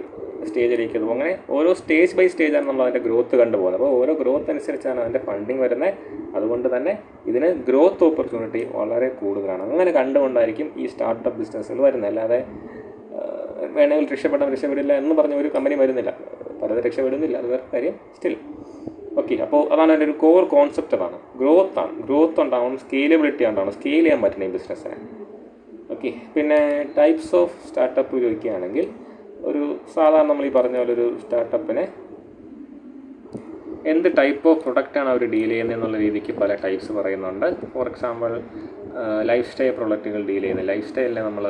സ്റ്റേജിലേക്ക് പോകും. അങ്ങനെ ഓരോ സ്റ്റേജ് ബൈ സ്റ്റേജാണ് നമ്മൾ അതിൻ്റെ ഗ്രോത്ത് കണ്ടുപോകുന്നത്. അപ്പോൾ ഓരോ ഗ്രോത്ത് അനുസരിച്ചാണ് അതിൻ്റെ ഫണ്ടിങ് വരുന്നത്. അതുകൊണ്ട് തന്നെ ഇതിന് ഗ്രോത്ത് ഓപ്പർച്യൂണിറ്റി വളരെ കൂടുതലാണ്. അങ്ങനെ കണ്ടുകൊണ്ടായിരിക്കും ഈ സ്റ്റാർട്ടപ്പ് ബിസിനസ്സുകൾ വരുന്നത്. അല്ലാതെ വേണമെങ്കിൽ രക്ഷപ്പെടില്ല എന്ന് പറഞ്ഞ ഒരു കമ്പനി വരുന്നില്ല, പലത് രക്ഷപ്പെടുന്നില്ല, അത് വേറെ കാര്യം. സ്റ്റിൽ ഓക്കെ, അപ്പോൾ അതാണ് എൻ്റെ ഒരു കോർ കോൺസെപ്റ്റ്. അതാണ് ഗ്രോത്ത് ഉണ്ടാവണം, സ്കെയിലബിലിറ്റി ഉണ്ടാവണം, സ്കെയിൽ ചെയ്യാൻ പറ്റണം ഈ ബിസിനസ്സിനെ. ഓക്കെ, പിന്നെ ടൈപ്സ് ഓഫ് സ്റ്റാർട്ടപ്പ് ചോദിക്കുകയാണെങ്കിൽ ഒരു സാധാരണ നമ്മൾ ഈ പറഞ്ഞ പോലെ ഒരു സ്റ്റാർട്ടപ്പിനെ എന്ത് ടൈപ്പ് ഓഫ് പ്രൊഡക്റ്റാണ് അവർ ഡീൽ ചെയ്യുന്നത് എന്നുള്ള രീതിക്ക് പല ടൈപ്സ് പറയുന്നുണ്ട്. ഫോർ എക്സാമ്പിൾ, ലൈഫ് സ്റ്റൈൽ പ്രൊഡക്റ്റുകൾ ഡീൽ ചെയ്യുന്നത്, ലൈഫ് സ്റ്റൈലിനെ നമ്മൾ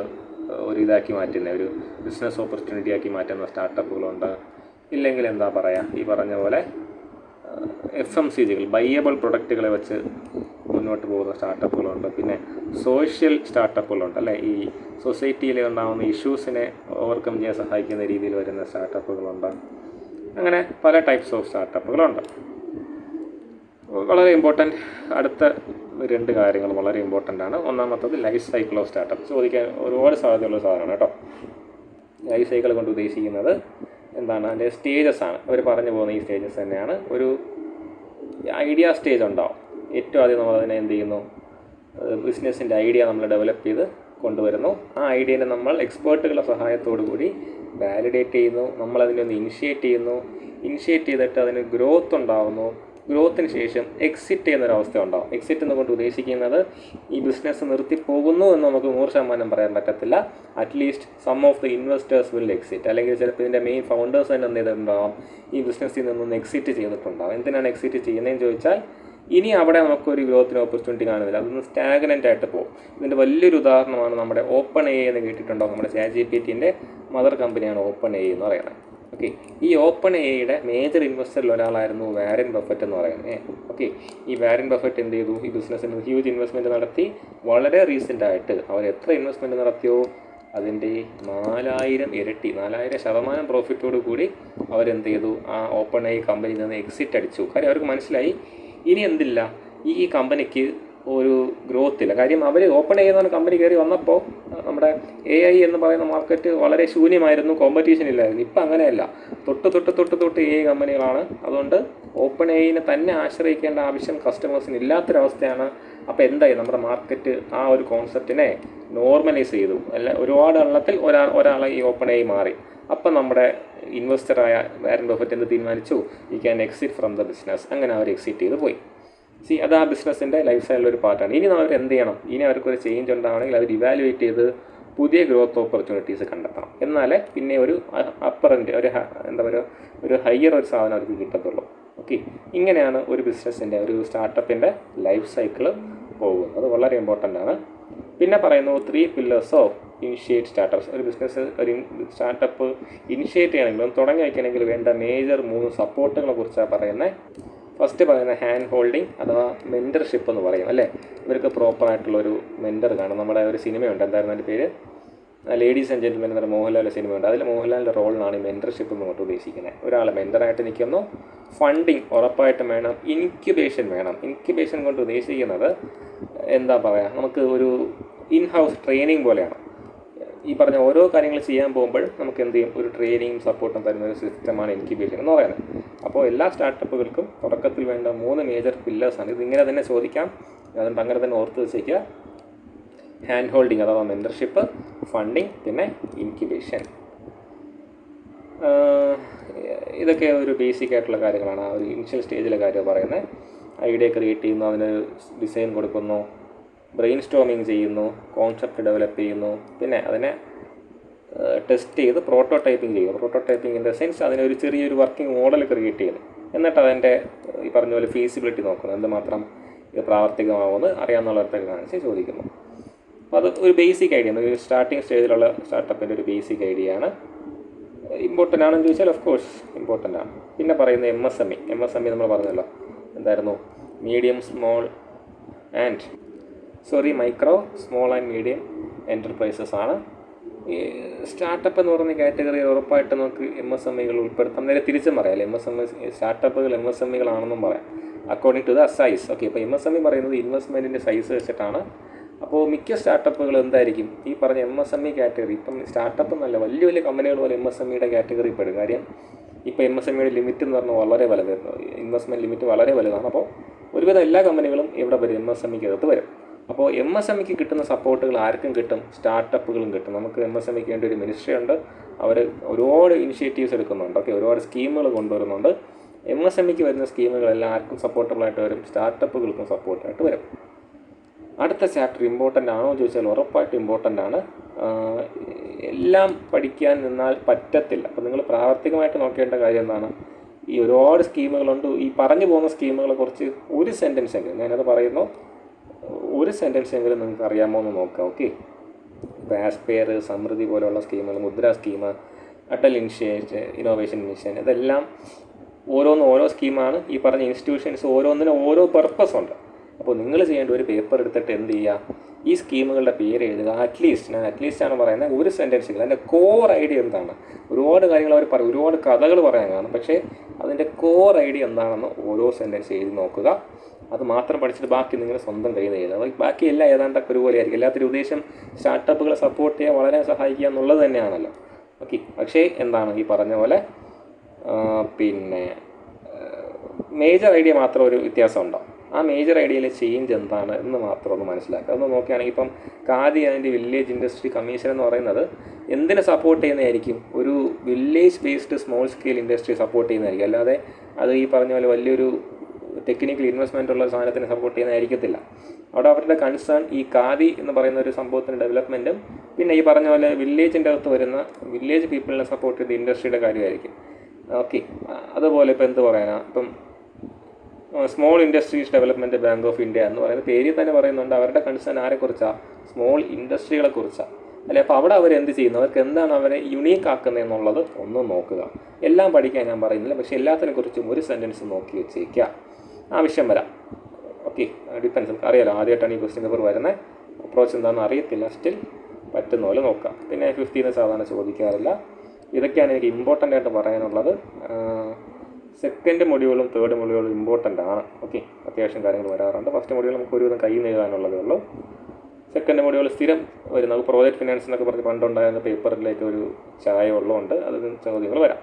ഒരു ഇതാക്കി മാറ്റുന്ന, ഒരു ബിസിനസ് ഓപ്പർച്യൂണിറ്റി ആക്കി മാറ്റുന്ന സ്റ്റാർട്ടപ്പുകളുണ്ട്. ഇല്ലെങ്കിൽ എന്താ പറയുക, ഈ പറഞ്ഞ പോലെ FMCGകൾ, ബയ്യബിൾ പ്രൊഡക്റ്റുകളെ വെച്ച് മുന്നോട്ട് പോകുന്ന സ്റ്റാർട്ടപ്പുകളുണ്ട്. പിന്നെ സോഷ്യൽ സ്റ്റാർട്ടപ്പുകളുണ്ട്, അല്ലേ? ഈ സൊസൈറ്റിയിൽ ഉണ്ടാകുന്ന ഇഷ്യൂസിനെ ഓവർകം ചെയ്യാൻ സഹായിക്കുന്ന രീതിയിൽ വരുന്ന സ്റ്റാർട്ടപ്പുകളുണ്ട്. അങ്ങനെ പല ടൈപ്സ് ഓഫ് സ്റ്റാർട്ടപ്പുകളുണ്ട്. വളരെ ഇമ്പോർട്ടൻറ്റ് അടുത്ത 2 കാര്യങ്ങൾ വളരെ ഇമ്പോർട്ടൻ്റ് ആണ്. ഒന്നാമത്തത് ലൈഫ് സൈക്കിൾ ഓഫ് സ്റ്റാർട്ടപ്പ്. ചോദിക്കാൻ ഒരുപാട് സാധ്യതയുള്ള സാധനമാണ് കേട്ടോ. ലൈഫ് സൈക്കിൾ കൊണ്ട് ഉദ്ദേശിക്കുന്നത് എന്താണ്? അതിൻ്റെ സ്റ്റേജസ് ആണ്. അവർ പറഞ്ഞു പോകുന്ന ഈ സ്റ്റേജസ് തന്നെയാണ്. ഒരു ഐഡിയ സ്റ്റേജ് ഉണ്ടാവും. ഏറ്റവും ആദ്യം നമ്മളതിനെ എന്ത് ചെയ്യുന്നു? ബിസിനസ്സിൻ്റെ ഐഡിയ നമ്മൾ ഡെവലപ്പ് ചെയ്ത് കൊണ്ടുവരുന്നു. ആ ഐഡിയനെ നമ്മൾ എക്സ്പേർട്ടുകളുടെ സഹായത്തോടു കൂടി വാലിഡേറ്റ് ചെയ്യുന്നു. നമ്മളതിനെ ഒന്ന് ഇനിഷ്യേറ്റ് ചെയ്തിട്ട് അതിന് ഗ്രോത്ത് ഉണ്ടാകുന്നു. ഗ്രോത്തിന് ശേഷം എക്സിറ്റ് ചെയ്യുന്നൊരവസ്ഥ ഉണ്ടാകും. എക്സിറ്റ് എന്നുകൊണ്ട് ഉദ്ദേശിക്കുന്നത് ഈ ബിസിനസ് നിർത്തിപ്പോകുന്നു എന്ന് നമുക്ക് 100% പറയാൻ പറ്റത്തില്ല. At least some of the investors will exit, അല്ലെങ്കിൽ ചിലപ്പോൾ ഇതിൻ്റെ മെയിൻ ഫൗണ്ടേഴ്സ് തന്നെ എന്ത് ചെയ്തിട്ടുണ്ടാകും, ഈ ബിസിനസ്സിൽ നിന്നൊന്ന് എക്സിറ്റ് ചെയ്തിട്ടുണ്ടാകും. എന്തിനാണ് എക്സിറ്റ് ചെയ്യുന്നതെന്ന് ചോദിച്ചാൽ, ഇനി അവിടെ നമുക്കൊരു ഗ്രോത്തിന് ഓപ്പർച്യൂണിറ്റി കാണുന്നില്ല, അതൊന്ന് സ്റ്റാഗ്നൻ്റ് ആയിട്ട് പോകും. ഇതിൻ്റെ വലിയൊരു ഉദാഹരണമാണ് നമ്മുടെ ഓപ്പൺ എ എന്ന് കേട്ടിട്ടുണ്ടാകും. നമ്മുടെ ChatGPTൻ്റെ മദർ കമ്പനിയാണ് ഓപ്പൺ എ എന്ന് പറയുന്നത്. ഓക്കെ, ഈ ഓപ്പൺ എയുടെ മേജർ ഇൻവെസ്റ്ററിൽ ഒരാളായിരുന്നു വാരൻ ബഫറ്റ് എന്ന് പറയുന്നത്. ഓക്കെ, ഈ വാരൻ ബഫറ്റ് എന്ത് ചെയ്തു? ഈ ബിസിനസ്സിന് ഹ്യൂജ് ഇൻവെസ്റ്റ്മെൻറ്റ് നടത്തി. വളരെ റീസെൻ്റായിട്ട് അവർ എത്ര ഇൻവെസ്റ്റ്മെൻറ്റ് നടത്തിയോ അതിൻ്റെ 4000 ഇരട്ടി, 4000% പ്രോഫിറ്റോട് കൂടി അവരെന്ത് ചെയ്തു? ആ ഓപ്പൺ എ കമ്പനിയിൽ നിന്ന് എക്സിറ്റ് അടിച്ചു. കാര്യം അവർക്ക് മനസ്സിലായി ഇനി എന്തില്ല, ഈ കമ്പനിക്ക് ഒരു ഗ്രോത്ത് ഇല്ല. കാര്യം അവർ ഓപ്പൺ ചെയ്യുന്ന കമ്പനി കയറി വന്നപ്പോൾ നമ്മുടെ AI എന്ന് പറയുന്ന മാർക്കറ്റ് വളരെ ശൂന്യമായിരുന്നു, കോമ്പറ്റീഷൻ ഇല്ലായിരുന്നു. ഇപ്പം അങ്ങനെയല്ല, തൊട്ട് AI കമ്പനികളാണ്. അതുകൊണ്ട് ഓപ്പൺ എയിനെ തന്നെ ആശ്രയിക്കേണ്ട ആവശ്യം കസ്റ്റമേഴ്സിന് ഇല്ലാത്തൊരവസ്ഥയാണ്. അപ്പോൾ എന്തായി, നമ്മുടെ മാർക്കറ്റ് ആ ഒരു കോൺസെപ്റ്റിനെ നോർമലൈസ് ചെയ്തു. ഒരുപാട് എണ്ണത്തിൽ ഒരാളെ ഈ ഓപ്പൺ എ മാറി. അപ്പം നമ്മുടെ ഇൻവെസ്റ്ററായ വാരൻ ബഫറ്റ് എന്ത് തീരുമാനിച്ചു? You can exit from the business. അങ്ങനെ അവർ എക്സിറ്റ് ചെയ്ത് പോയി. അത് ആ ബിസിനസ്സിൻ്റെ ലൈഫ് സ്റ്റൈലിലൊരു പാർട്ടാണ്. ഇനി അവർ എന്ത് ചെയ്യണം? ഇനി അവർക്കൊരു ചേഞ്ച് ഉണ്ടാവണമെങ്കിൽ അവർ ഇവാലുവേറ്റ് ചെയ്ത് പുതിയ ഗ്രോത്ത് ഓപ്പർച്യൂണിറ്റീസ് കണ്ടെത്തണം. എന്നാലേ പിന്നെ ഒരു അപ്പറൻ്റ് ഒരു ഹയർ ഒരു സാധനം അവർക്ക് കിട്ടത്തുള്ളൂ. ഓക്കെ, ഇങ്ങനെയാണ് ഒരു ബിസിനസ്സിൻ്റെ, ഒരു സ്റ്റാർട്ടപ്പിൻ്റെ ലൈഫ് സൈക്കിൾ പോകുന്നത്. വളരെ ഇമ്പോർട്ടൻ്റ് ആണ്. പിന്നെ പറയുന്നു 3 pillars ഓഫ് ഇനിഷ്യേറ്റ് സ്റ്റാർട്ടപ്സ്. ഒരു ബിസിനസ് ഒരു സ്റ്റാർട്ടപ്പ് ഇനിഷ്യേറ്റ് ചെയ്യണമെങ്കിലും തുടങ്ങി വയ്ക്കണമെങ്കിൽ വേണ്ട മേജർ 3 സപ്പോർട്ടുകളെ കുറിച്ചാണ് പറയുന്നത്. ഫസ്റ്റ് പറയുന്നത് ഹാൻഡ് ഹോൾഡിങ് അഥവാ മെൻറ്റർഷിപ്പ് എന്ന് പറയും അല്ലേ. ഇവർക്ക് പ്രോപ്പറായിട്ടുള്ളൊരു മെൻറ്റർ കാണും. നമ്മുടെ ഒരു സിനിമയുണ്ട്, എന്തായിരുന്നു അതിൻ്റെ പേര്, ലേഡീസ് ആൻഡ് ജെന്റിൽമെൻ എന്നൊരു മോഹൻലാലിൻ്റെ സിനിമയുണ്ട്. അതിൽ മോഹൻലാലിൻ്റെ റോളിനാണ് ഈ മെൻറ്റർഷിപ്പ് എന്നുകൊണ്ട് ഉദ്ദേശിക്കുന്നത്. ഒരാൾ മെൻറ്ററായിട്ട് നിൽക്കുന്നു. ഫണ്ടിങ് ഉറപ്പായിട്ടും വേണം. ഇൻക്യുബേഷൻ വേണം. ഇൻക്യുബേഷൻ കൊണ്ട് ഉദ്ദേശിക്കുന്നത് എന്താ പറയുക, നമുക്ക് ഒരു ഇൻ ഹൗസ് ട്രെയിനിങ് പോലെയാണ്. ഈ പറഞ്ഞ ഓരോ കാര്യങ്ങൾ ചെയ്യാൻ പോകുമ്പോൾ നമുക്ക് എന്ത് ചെയ്യും, ഒരു ട്രെയിനിങ്ങും സപ്പോർട്ടും തരുന്ന ഒരു സിസ്റ്റമാണ് ഇൻക്യുബേഷൻ എന്ന് പറയുന്നത്. അപ്പോൾ എല്ലാ സ്റ്റാർട്ടപ്പുകൾക്കും തുടക്കത്തിൽ വേണ്ട 3 മേജർ പില്ലേഴ്സാണ്. ഇതിങ്ങനെ തന്നെ ചോദിക്കാം, അതുകൊണ്ട് അങ്ങനെ തന്നെ ഓർത്ത് വെച്ചേക്കുക. ഹാൻഡ് ഹോൾഡിങ് അഥവാ മെൻറ്റർഷിപ്പ്, ഫണ്ടിങ്, പിന്നെ ഇൻക്യുബേഷൻ. ഇതൊക്കെ ഒരു ബേസിക് ആയിട്ടുള്ള കാര്യങ്ങളാണ്. ആ ഒരു ഇനിഷ്യൽ സ്റ്റേജിലെ കാര്യം പറയുന്നത്. ഐഡിയ ക്രിയേറ്റ് ചെയ്യുന്നു, അതിന് ഡിസൈൻ കൊടുക്കുന്നു, ബ്രെയിൻ സ്റ്റോമിങ് ചെയ്യുന്നു, കോൺസെപ്റ്റ് ഡെവലപ്പ് ചെയ്യുന്നു, പിന്നെ അതിനെ ടെസ്റ്റ് ചെയ്ത് പ്രോട്ടോടൈപ്പിംഗ് ചെയ്യുന്നു. പ്രോട്ടോടൈപ്പിംഗ് ഇൻ ദ സെൻസ് അതിനൊരു ചെറിയൊരു വർക്കിംഗ് മോഡൽ ക്രിയേറ്റ് ചെയ്യുന്നു. എന്നിട്ട് അതിൻ്റെ ഈ പറഞ്ഞ പോലെ ഫീസിബിലിറ്റി നോക്കുന്നു, എന്തുമാത്രം ഇത് പ്രാവർത്തികമാവുമെന്ന് അറിയാവുന്നവർക്ക് കാണിച്ച് ചോദിക്കുന്നു. അപ്പോൾ അത് ഒരു ബേസിക് ഐഡിയ ആണ്. ഒരു സ്റ്റാർട്ടിങ് സ്റ്റേജിലുള്ള സ്റ്റാർട്ടപ്പിൻ്റെ ഒരു ബേസിക് ഐഡിയ ആണ്. ഇമ്പോർട്ടൻ്റ് ആണെന്ന് ചോദിച്ചാൽ ഓഫ് കോഴ്സ് ഇമ്പോർട്ടൻ്റ് ആണ്. പിന്നെ പറയുന്നത് MSME നമ്മൾ പറഞ്ഞല്ലോ, എന്തായിരുന്നു, micro small and medium enterprises ആണ്. ഈ സ്റ്റാർട്ടപ്പ് എന്ന് പറയുന്ന കാറ്റഗറി ഉറപ്പായിട്ട് നമുക്ക് MSMEകൾ ഉൾപ്പെടുത്താം. നേരെ തിരിച്ചും പറയാം, സ്റ്റാർട്ടപ്പുകൾ MSMEകളാണെന്നും പറയാം according to the size. Okay, ഇപ്പോൾ MSME പറയുന്നത് ഇൻവെസ്റ്റ്മെൻറ്റിൻ്റെ സൈസ് വെച്ചിട്ടാണ്. അപ്പോൾ മിക്ക സ്റ്റാർട്ടപ്പുകൾ എന്തായിരിക്കും ഈ പറഞ്ഞ MSME കാറ്റഗറി. ഇപ്പം സ്റ്റാർട്ടപ്പ് എന്നല്ല, വലിയ വലിയ കമ്പനികൾ പോലെ MSMEയുടെ കാറ്റഗറി പെടും. കാര്യം ഇപ്പോൾ MSMEയുടെ ലിമിറ്റ് എന്ന് പറഞ്ഞാൽ വളരെ വലുതായിരുന്നു, ഇൻവെസ്റ്റ്മെൻറ്റ് ലിമിറ്റ് വളരെ വലുതാണ്. അപ്പോൾ ഒരുവിധം എല്ലാ കമ്പനികളും ഇവിടെ വരും, MSMEക്കകത്ത് വരും. അപ്പോൾ MSMEക്ക് കിട്ടുന്ന സപ്പോർട്ടുകൾ ആർക്കും കിട്ടും, സ്റ്റാർട്ടപ്പുകളും കിട്ടും. നമുക്ക് MSMEക്ക് വേണ്ടി ഒരു മിനിസ്ട്രി ഉണ്ട്, അവർ ഒരുപാട് ഇനിഷ്യേറ്റീവ്സ് എടുക്കുന്നുണ്ട്. ഓക്കെ, ഒരുപാട് സ്കീമുകൾ കൊണ്ടുവരുന്നുണ്ട്. MSMEക്ക് വരുന്ന സ്കീമുകളെല്ലാം ആർക്കും സപ്പോർട്ടബിളായിട്ട് വരും, സ്റ്റാർട്ടപ്പുകൾക്കും സപ്പോർട്ടായിട്ട് വരും. അടുത്ത ചാപ്റ്റർ ഇമ്പോർട്ടൻ്റ് ആണോ എന്ന് ചോദിച്ചാൽ ഉറപ്പായിട്ടും ഇമ്പോർട്ടൻ്റ് ആണ്. എല്ലാം പഠിക്കാൻ നിന്നാൽ പറ്റത്തില്ല. അപ്പോൾ നിങ്ങൾ പ്രാവർത്തികമായിട്ട് നോക്കേണ്ട കാര്യം എന്താണ്, ഈ ഒരുപാട് സ്കീമുകളുണ്ട്. ഈ പറഞ്ഞു പോകുന്ന സ്കീമുകളെ കുറിച്ച് ഒരു സെൻറ്റൻസ് എങ്കിലും, ഞാനത് പറയുന്നു, ഒരു സെൻറ്റൻസ് എങ്കിലും നിങ്ങൾക്ക് അറിയാമോ എന്ന് നോക്കാം. ഓക്കെ, ഇപ്പോൾ ആസ്പെയർ, സമൃദ്ധി പോലെയുള്ള സ്കീമുകൾ, മുദ്ര സ്കീം, അടൽ ഇന്നോവേഷൻ മിഷൻ, ഇതെല്ലാം ഓരോ സ്കീമാണ്. ഈ പറഞ്ഞ ഇൻസ്റ്റിറ്റ്യൂഷൻസ് ഓരോന്നിനും ഓരോ പർപ്പസ് ഉണ്ട്. അപ്പോൾ നിങ്ങൾ ചെയ്യേണ്ട ഒരു പേപ്പർ എടുത്തിട്ട് എന്ത് ചെയ്യുക, ഈ സ്കീമുകളുടെ പേര് എഴുതുക. അറ്റ്ലീസ്റ്റ് ആണ് പറയുന്നത്, ഒരു സെൻറ്റൻസുകൾ അതിൻ്റെ കോർ ഐഡിയ എന്താണ്. ഒരുപാട് കാര്യങ്ങൾ അവർ പറയും, ഒരുപാട് കഥകൾ പറയാൻ കാണും, പക്ഷേ അതിൻ്റെ കോർ ഐഡിയ എന്താണെന്ന് ഓരോ സെൻറ്റൻസ് എഴുതി നോക്കുക. അത് മാത്രം പഠിച്ചിട്ട് ബാക്കി നിങ്ങൾ സ്വന്തം കയ്യിൽ നിന്ന് എഴുതുക. ബാക്കി എല്ലാം ഏതാണ്ടൊക്കെ ഒരുപോലെ ആയിരിക്കും. എല്ലാത്തിൻ്റെ ഉദ്ദേശം സ്റ്റാർട്ടപ്പുകളെ സപ്പോർട്ട് ചെയ്യാൻ വളരെ സഹായിക്കുക എന്നുള്ളത് തന്നെയാണല്ലോ. ഓക്കെ, പക്ഷേ എന്താണ് ഈ പറഞ്ഞ പോലെ പിന്നെ മേജർ ഐഡിയ മാത്രം ഒരു വ്യത്യാസം ഉണ്ടാവും. ആ മേജർ ഐഡിയയിലെ ചേഞ്ച് എന്താണ് എന്ന് മാത്രം ഒന്ന് മനസ്സിലാക്കുക. അതൊന്ന് നോക്കുകയാണെങ്കിൽ ഇപ്പം ഖാദി അതിൻ്റെ വില്ലേജ് ഇൻഡസ്ട്രി കമ്മീഷൻ എന്ന് പറയുന്നത് എന്തിനെ സപ്പോർട്ട് ചെയ്യുന്നതായിരിക്കും, ഒരു village based small scale industry support ചെയ്യുന്നതായിരിക്കും. അല്ലാതെ അത് ഈ പറഞ്ഞ പോലെ വലിയൊരു ടെക്നിക്കൽ ഇൻവെസ്റ്റ്മെൻ്റ് ഉള്ള സാധനത്തിന് സപ്പോർട്ട് ചെയ്യുന്നതായിരിക്കത്തില്ല. അവിടെ അവരുടെ കൺസേൺ ഈ ഖാദി എന്ന് പറയുന്ന ഒരു സംഭവത്തിൻ്റെ ഡെവലപ്മെൻറ്റും പിന്നെ ഈ പറഞ്ഞ പോലെ വില്ലേജിൻ്റെ അകത്ത് വരുന്ന വില്ലേജ് പീപ്പിളിനെ സപ്പോർട്ട് ചെയ്ത ഇൻഡസ്ട്രിയുടെ കാര്യമായിരിക്കും. ഓക്കെ, അതുപോലെ ഇപ്പോൾ എന്ത് പറയാനാണ്, ഇപ്പം small industries development bank of India എന്ന് പറയുന്ന പേരിൽ തന്നെ പറയുന്നുണ്ട്, അവരുടെ കൺസേൺ ആരെക്കുറിച്ചാണ്, സ്മോൾ ഇൻഡസ്ട്രികളെ കുറിച്ചാണ് അല്ലേ. അപ്പോൾ അവിടെ അവരെന്ത് ചെയ്യുന്നു, അവർക്ക് എന്താണ് അവരെ യുണീക്ക് ആക്കുന്നത് എന്നുള്ളത് ഒന്ന് നോക്കുക. എല്ലാം പഠിക്കാൻ ഞാൻ പറയുന്നില്ല, പക്ഷേ എല്ലാത്തിനെ കുറിച്ചും ഒരു സെൻറ്റൻസ് നോക്കി വെച്ചേക്കുക, ആവശ്യം വരാം. ഓക്കെ, ഡിപ്പെൻസ്, നമുക്ക് അറിയാലോ, ആദ്യമായിട്ടാണ് ഈ ക്വസ്റ്റ്യൻ പേപ്പർ വരുന്നത്, അപ്രോച്ച് എന്താണെന്ന് അറിയത്തില്ല, സ്റ്റിൽ പറ്റുന്ന പോലെ നോക്കാം. പിന്നെ 50 സാധാരണ ചോദിക്കാറില്ല. ഇതൊക്കെയാണ് എനിക്ക് ഇമ്പോർട്ടൻ്റ് ആയിട്ട് പറയാനുള്ളത്. സെക്കൻഡ് മൊഡ്യൂളും തേർഡ് മൊഡ്യൂളും ഇമ്പോർട്ടൻ്റ് ആണ്. ഓക്കെ, അത്യാവശ്യം കാര്യങ്ങൾ വരാറുണ്ട്. ഫസ്റ്റ് മൊഡ്യൂൾ നമുക്ക് ഒരുവിധം കയ്യിൽ നിന്ന് എഴുതാനുള്ളതേ ഉള്ളൂ. സെക്കൻഡ് മൊഡ്യൂൾ സ്ഥിരം വരും. നമുക്ക് പ്രോജക്റ്റ് ഫിനാൻസ് എന്നൊക്കെ പറഞ്ഞ് പണ്ടുണ്ടായിരുന്ന പേപ്പറിലേക്ക് ഒരു ചായ ഉള്ളതുകൊണ്ട് അതിന് ചോദ്യങ്ങൾ വരാം.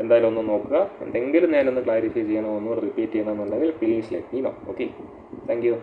എന്തായാലും ഒന്ന് നോക്കുക. എന്തെങ്കിലും ഞാനൊന്ന് ക്ലാരിഫൈ ചെയ്യണോ, ഒന്ന് റിപ്പീറ്റ് ചെയ്യണമെന്നുണ്ടെങ്കിൽ please let me know. Okay, thank U.